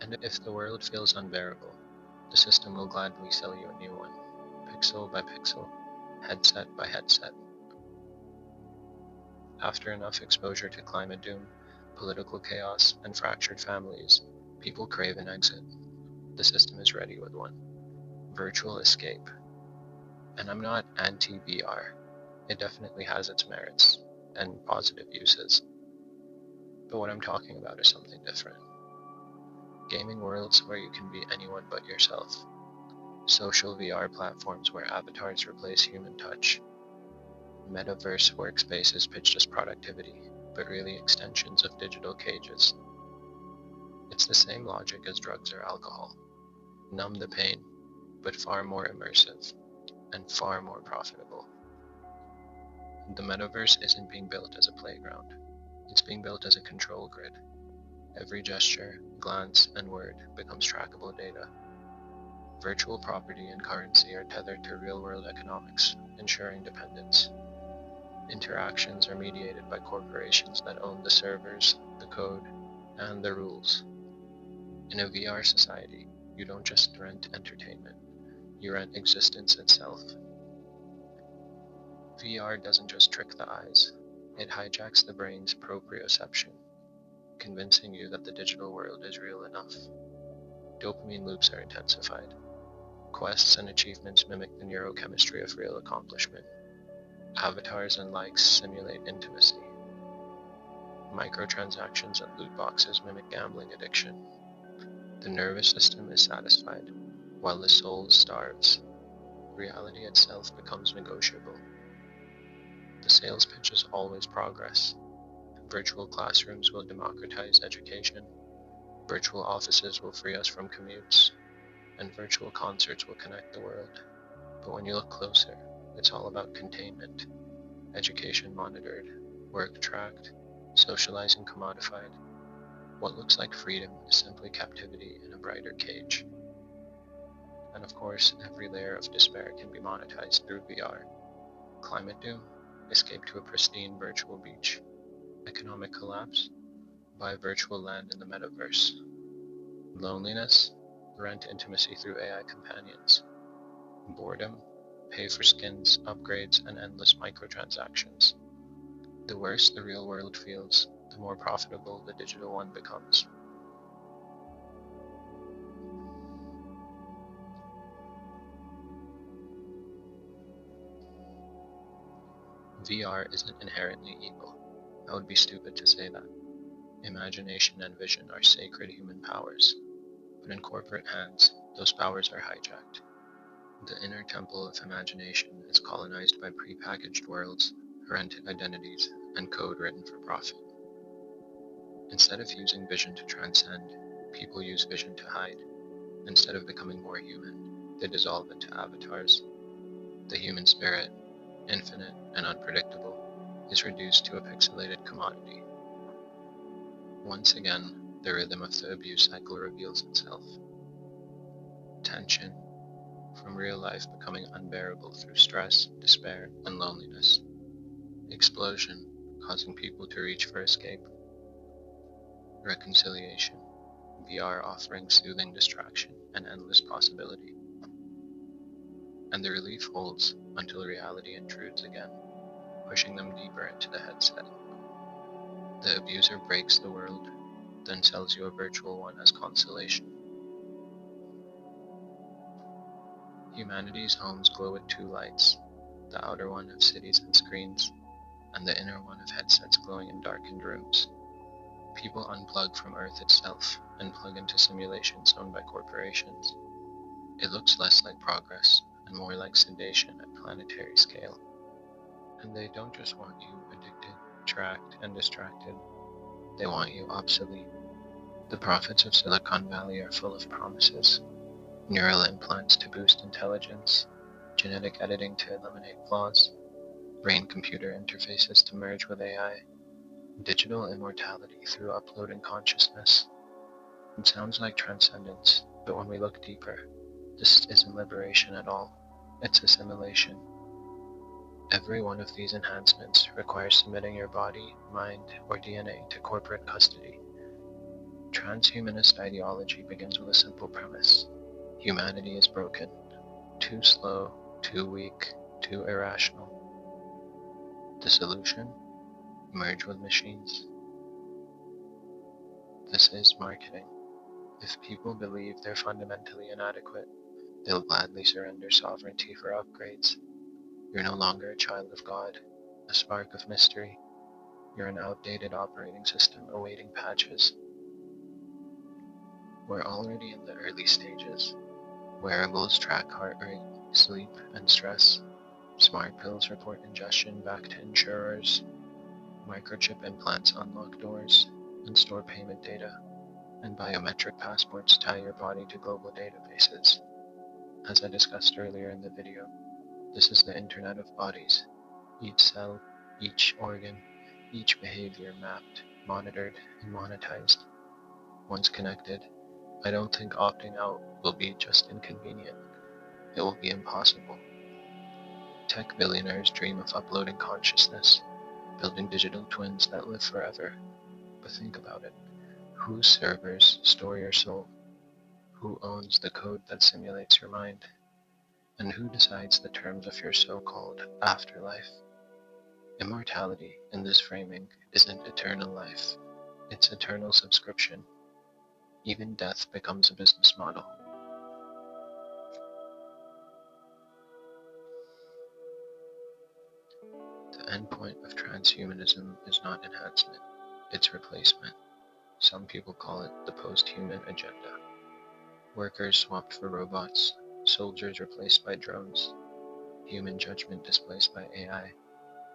And if the world feels unbearable, the system will gladly sell you a new one, pixel by pixel, headset by headset. After enough exposure to climate doom, political chaos, and fractured families, people crave an exit. The system is ready with one. Virtual escape. And I'm not anti-VR. It definitely has its merits and positive uses, but what I'm talking about is something different. Gaming worlds where you can be anyone but yourself. Social VR platforms where avatars replace human touch. Metaverse workspaces pitched as productivity, but really extensions of digital cages. It's the same logic as drugs or alcohol. Numb the pain, but far more immersive and far more profitable. The metaverse isn't being built as a playground. It's being built as a control grid. Every gesture, glance, and word becomes trackable data. Virtual property and currency are tethered to real-world economics, ensuring dependence. Interactions are mediated by corporations that own the servers, the code, and the rules. In a VR society, you don't just rent entertainment, you rent existence itself. VR doesn't just trick the eyes, it hijacks the brain's proprioception, convincing you that the digital world is real enough. Dopamine loops are intensified. Quests and achievements mimic the neurochemistry of real accomplishment. Avatars and likes simulate intimacy. Microtransactions and loot boxes mimic gambling addiction. The nervous system is satisfied, while the soul starves. Reality itself becomes negotiable. The sales pitch is always progress. Virtual classrooms will democratize education. Virtual offices will free us from commutes. And virtual concerts will connect the world. But when you look closer, it's all about containment. Education monitored, work tracked, socializing commodified. What looks like freedom is simply captivity in a brighter cage. And of course, every layer of despair can be monetized through VR. Climate doom, escape to a pristine virtual beach. Economic collapse, buy virtual land in the metaverse. Loneliness, rent intimacy through AI companions. Boredom, pay for skins, upgrades, and endless microtransactions. The worse the real world feels, the more profitable the digital one becomes. VR isn't inherently evil. I would be stupid to say that. Imagination and vision are sacred human powers, but in corporate hands, those powers are hijacked. The inner temple of imagination is colonized by prepackaged worlds, rented identities, and code written for profit. Instead of using vision to transcend, people use vision to hide. Instead of becoming more human, they dissolve into avatars. The human spirit, infinite and unpredictable, is reduced to a pixelated commodity. Once again, the rhythm of the abuse cycle reveals itself. Tension, from real life becoming unbearable through stress, despair, and loneliness. Explosion, causing people to reach for escape. Reconciliation, VR offering soothing distraction and endless possibility. And the relief holds until reality intrudes again, pushing them deeper into the headset. The abuser breaks the world, then sells you a virtual one as consolation. Humanity's homes glow with two lights, the outer one of cities and screens, and the inner one of headsets glowing in darkened rooms. People unplug from Earth itself and plug into simulations owned by corporations. It looks less like progress and more like sedation at planetary scale. And they don't just want you addicted, tracked, and distracted. They want you obsolete. The profits of Silicon Valley are full of promises. Neural implants to boost intelligence, genetic editing to eliminate flaws, brain-computer interfaces to merge with AI, digital immortality through uploading consciousness. It sounds like transcendence, but when we look deeper, this isn't liberation at all. It's assimilation. Every one of these enhancements requires submitting your body, mind, or DNA to corporate custody. Transhumanist ideology begins with a simple premise. Humanity is broken. Too slow, too weak, too irrational. The solution? Merge with machines. This is marketing. If people believe they're fundamentally inadequate, they'll gladly surrender sovereignty for upgrades. You're no longer a child of God, a spark of mystery. You're an outdated operating system awaiting patches. We're already in the early stages. Wearables track heart rate, sleep, and stress. Smart pills report ingestion back to insurers. Microchip implants unlock doors and store payment data. And biometric passports tie your body to global databases. As I discussed earlier in the video, this is the Internet of Bodies. Each cell, each organ, each behavior mapped, monitored, and monetized. Once connected, I don't think opting out will be just inconvenient. It will be impossible. Tech billionaires dream of uploading consciousness, building digital twins that live forever. But think about it. Whose servers store your soul? Who owns the code that simulates your mind? And who decides the terms of your so-called afterlife? Immortality, in this framing, isn't eternal life. It's eternal subscription. Even death becomes a business model. The endpoint of transhumanism is not enhancement, it's replacement. Some people call it the post-human agenda. Workers swapped for robots, soldiers replaced by drones, human judgment displaced by AI,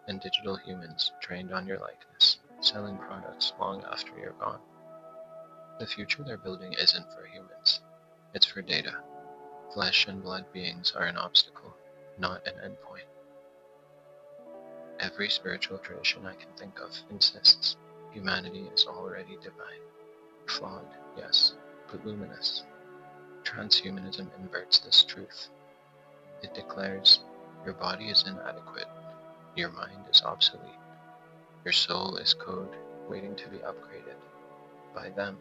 and digital humans trained on your likeness, selling products long after you're gone. The future they're building isn't for humans, it's for data. Flesh and blood beings are an obstacle, not an endpoint. Every spiritual tradition I can think of insists humanity is already divine. Flawed, yes, but luminous. Transhumanism inverts this truth. It declares your body is inadequate, your mind is obsolete, your soul is code waiting to be upgraded by them.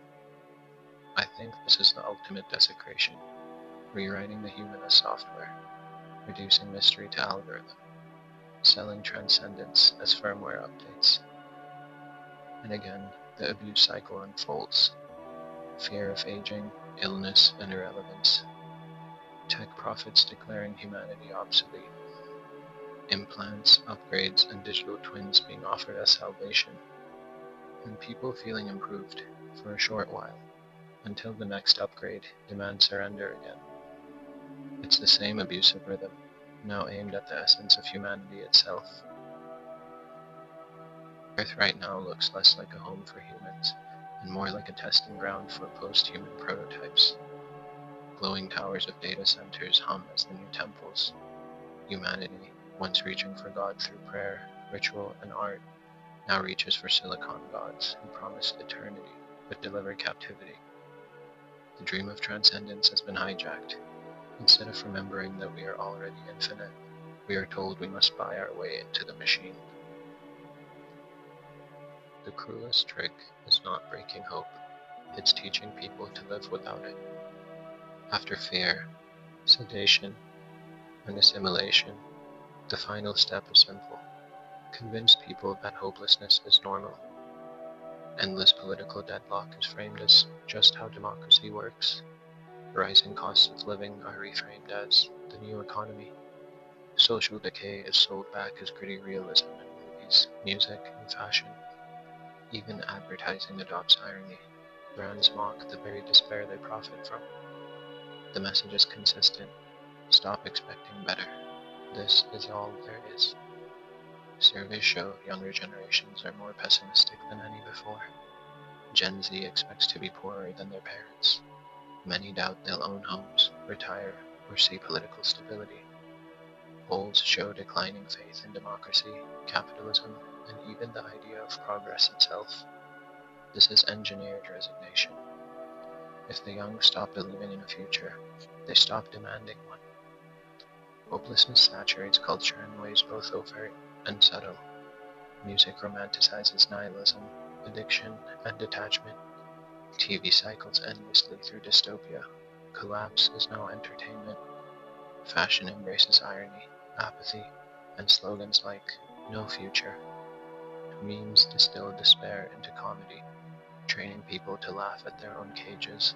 I think this is the ultimate desecration, rewriting the human as software, reducing mystery to algorithm, selling transcendence as firmware updates. And again, the abuse cycle unfolds. Fear of aging, illness, and irrelevance. Tech profits declaring humanity obsolete. Implants, upgrades, and digital twins being offered as salvation. And people feeling improved for a short while, until the next upgrade demands surrender again. It's the same abusive rhythm, now aimed at the essence of humanity itself. Earth right now looks less like a home for humans, and more like a testing ground for post-human prototypes. Glowing towers of data centers hum as the new temples. Humanity, once reaching for God through prayer, ritual, and art, now reaches for silicon gods who promise eternity but deliver captivity. The dream of transcendence has been hijacked. Instead of remembering that we are already infinite, we are told we must buy our way into the machine. The cruelest trick is not breaking hope, it's teaching people to live without it. After fear, sedation, and assimilation, the final step is simple. Convince people that hopelessness is normal. Endless political deadlock is framed as just how democracy works. Rising costs of living are reframed as the new economy. Social decay is sold back as gritty realism in movies, music, and fashion. Even advertising adopts irony. Brands mock the very despair they profit from. The message is consistent. Stop expecting better. This is all there is. Surveys show younger generations are more pessimistic than any before. Gen Z expects to be poorer than their parents. Many doubt they'll own homes, retire, or see political stability. Polls show declining faith in democracy, capitalism, and even the idea of progress itself. This is engineered resignation. If the young stop believing in a future, they stop demanding one. Hopelessness saturates culture in ways both overt and subtle. Music romanticizes nihilism, addiction, and detachment. TV cycles endlessly through dystopia. Collapse is now entertainment. Fashion embraces irony, apathy, and slogans like, "No future." Memes distill despair into comedy, training people to laugh at their own cages.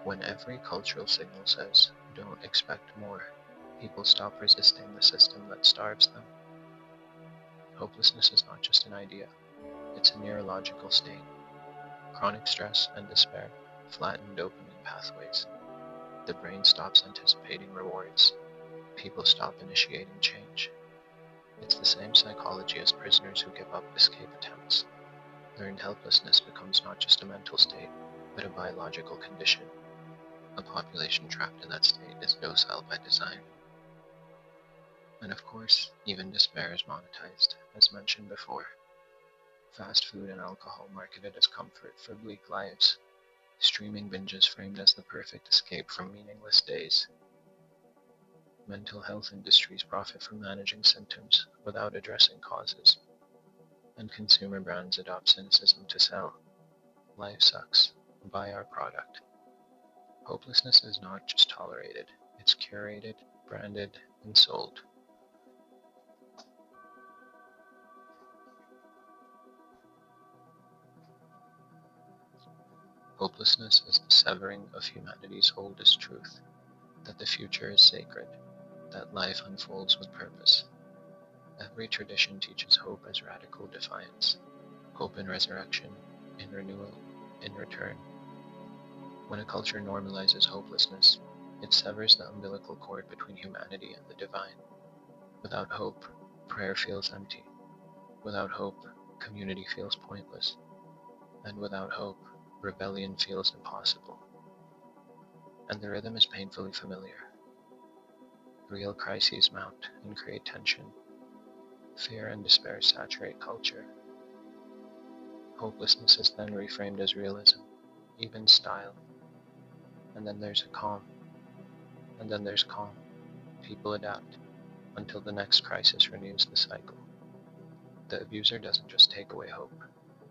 When every cultural signal says, "Don't expect more," People stop resisting the system that starves them. Hopelessness is not just an idea, it's a neurological state. Chronic stress and despair flatten dopamine pathways. The brain stops anticipating rewards. People stop initiating change. It's the same psychology as prisoners who give up escape attempts. Learned helplessness becomes not just a mental state, but a biological condition. A population trapped in that state is docile by design. And of course, even despair is monetized, as mentioned before. Fast food and alcohol marketed as comfort for bleak lives. Streaming binges framed as the perfect escape from meaningless days. Mental health industries profit from managing symptoms without addressing causes. And consumer brands adopt cynicism to sell. Life sucks. Buy our product. Hopelessness is not just tolerated, it's curated, branded, and sold. Hopelessness is the severing of humanity's oldest truth, that the future is sacred, that life unfolds with purpose. Every tradition teaches hope as radical defiance, hope in resurrection, in renewal, in return. When a culture normalizes hopelessness, it severs the umbilical cord between humanity and the divine. Without hope, prayer feels empty. Without hope, community feels pointless. And without hope, rebellion feels impossible. And the rhythm is painfully familiar. Real crises mount and create tension. Fear and despair saturate culture. Hopelessness is then reframed as realism, even style. And then there's a calm. And then there's calm. People adapt until the next crisis renews the cycle. The abuser doesn't just take away hope,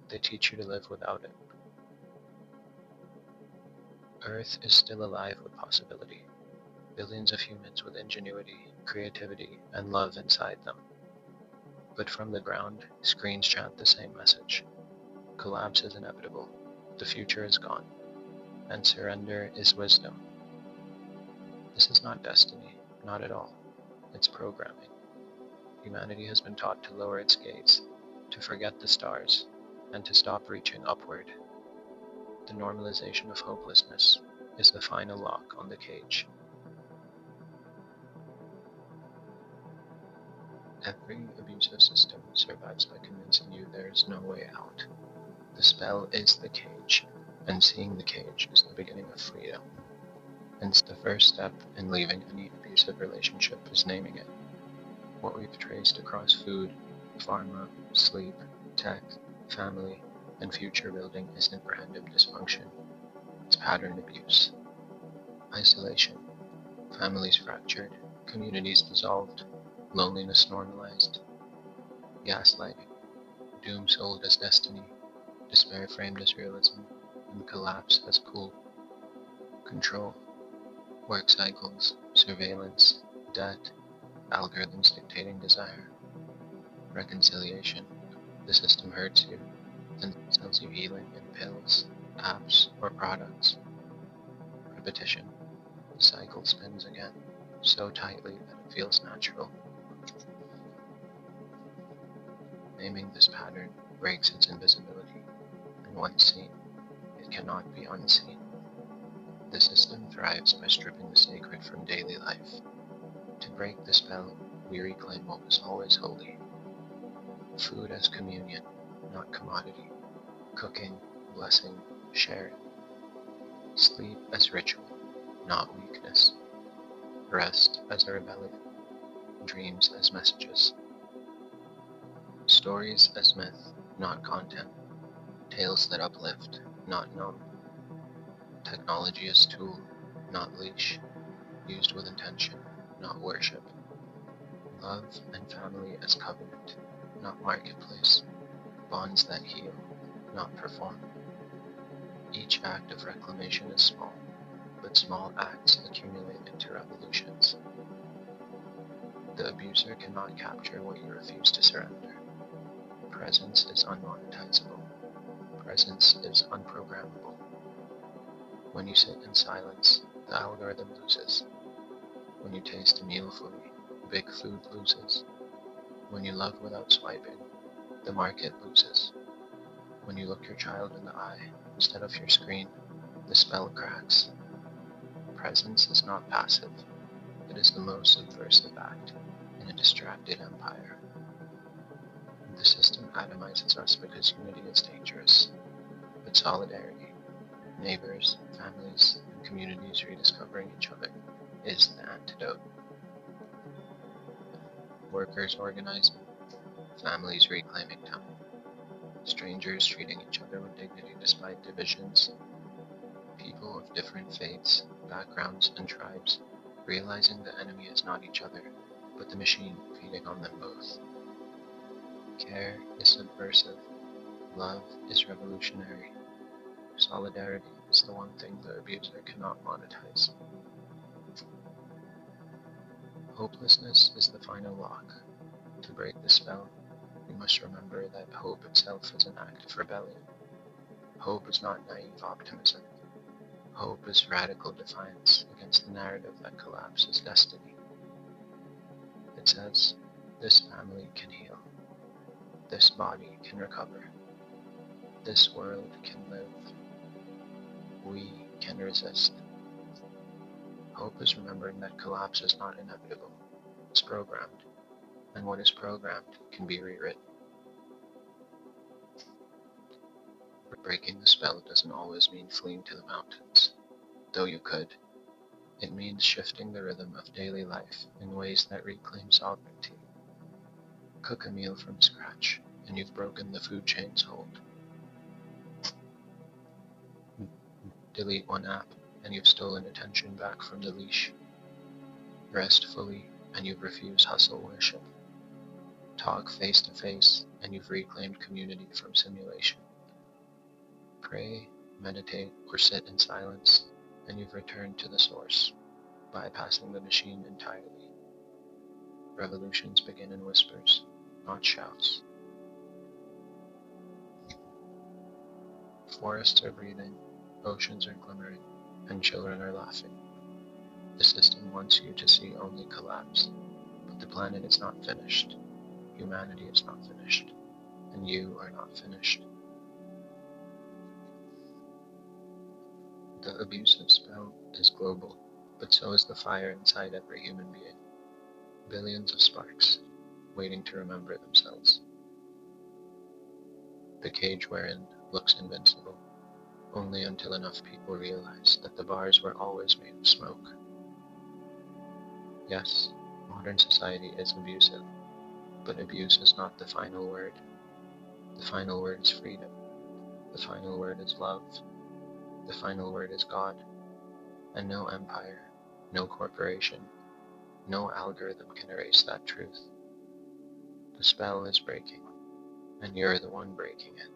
they teach you to live without it. Earth is still alive with possibility. Billions of humans with ingenuity, creativity, and love inside them. But from the ground, screens chant the same message. Collapse is inevitable, the future is gone, and surrender is wisdom. This is not destiny, not at all. It's programming. Humanity has been taught to lower its gaze, to forget the stars, and to stop reaching upward. The normalization of hopelessness is the final lock on the cage. Every abusive system survives by convincing you there is no way out. The spell is the cage, and seeing the cage is the beginning of freedom. Hence, the first step in leaving any abusive relationship is naming it. What we've traced across food, pharma, sleep, tech, family, and future building isn't random dysfunction. It's patterned abuse. Isolation. Families fractured, communities dissolved, loneliness normalized. Gaslighting. Doom sold as destiny, despair framed as realism, and collapse as cool. Control. Work cycles, surveillance, debt, algorithms dictating desire. Reconciliation. The system hurts you, and sells you healing in pills, apps, or products. Repetition. The cycle spins again, so tightly that it feels natural. Naming this pattern breaks its invisibility, and once seen, it cannot be unseen. The system thrives by stripping the sacred from daily life. To break the spell, we reclaim what was always holy. Food as communion, not commodity. Cooking, blessing, sharing. Sleep as ritual, not weakness. Rest as a rebellion. Dreams as messages. Stories as myth, not content. Tales that uplift, not numb. Technology as tool, not leash. Used with intention, not worship. Love and family as covenant, not marketplace. Bonds that heal, not perform. Each act of reclamation is small, but small acts accumulate into revolutions. The abuser cannot capture what you refuse to surrender. Presence is unmonetizable. Presence is unprogrammable. When you sit in silence, the algorithm loses. When you taste a meal fully, big food loses. When you love without swiping, the market loses. When you look your child in the eye instead of your screen, the spell cracks. Presence is not passive. It is the most subversive act in a distracted empire. The system atomizes us because unity is dangerous, but solidarity, neighbors, families, and communities rediscovering each other is the antidote. Workers organizing, families reclaiming time, strangers treating each other with dignity despite divisions, people of different faiths, backgrounds, and tribes realizing the enemy is not each other, but the machine feeding on them both. Care is subversive, love is revolutionary, solidarity is the one thing the abuser cannot monetize. Hopelessness is the final lock. To break the spell, we must remember that hope itself is an act of rebellion. Hope is not naive optimism. Hope is radical defiance against the narrative that collapses destiny. It says, this family can heal. This body can recover. This world can live. We can resist. Hope is remembering that collapse is not inevitable. It's programmed. And what is programmed can be rewritten. Breaking the spell doesn't always mean fleeing to the mountains, though you could. It means shifting the rhythm of daily life in ways that reclaim sovereignty. Cook a meal from scratch, and you've broken the food chain's hold. Delete one app, and you've stolen attention back from the leash. Rest fully, and you've refused hustle worship. Talk face to face, and you've reclaimed community from simulation. Pray, meditate, or sit in silence, and you've returned to the source, bypassing the machine entirely. Revolutions begin in whispers, not shouts. Forests are breathing, oceans are glimmering, and children are laughing. The system wants you to see only collapse, but the planet is not finished, humanity is not finished, and you are not finished. The abusive spell is global, but so is the fire inside every human being. Billions of sparks, waiting to remember themselves. The cage we're in looks invincible, only until enough people realize that the bars were always made of smoke. Yes, modern society is abusive, but abuse is not the final word. The final word is freedom. The final word is love. The final word is God. And no empire, no corporation, no algorithm can erase that truth. The spell is breaking, and you're the one breaking it.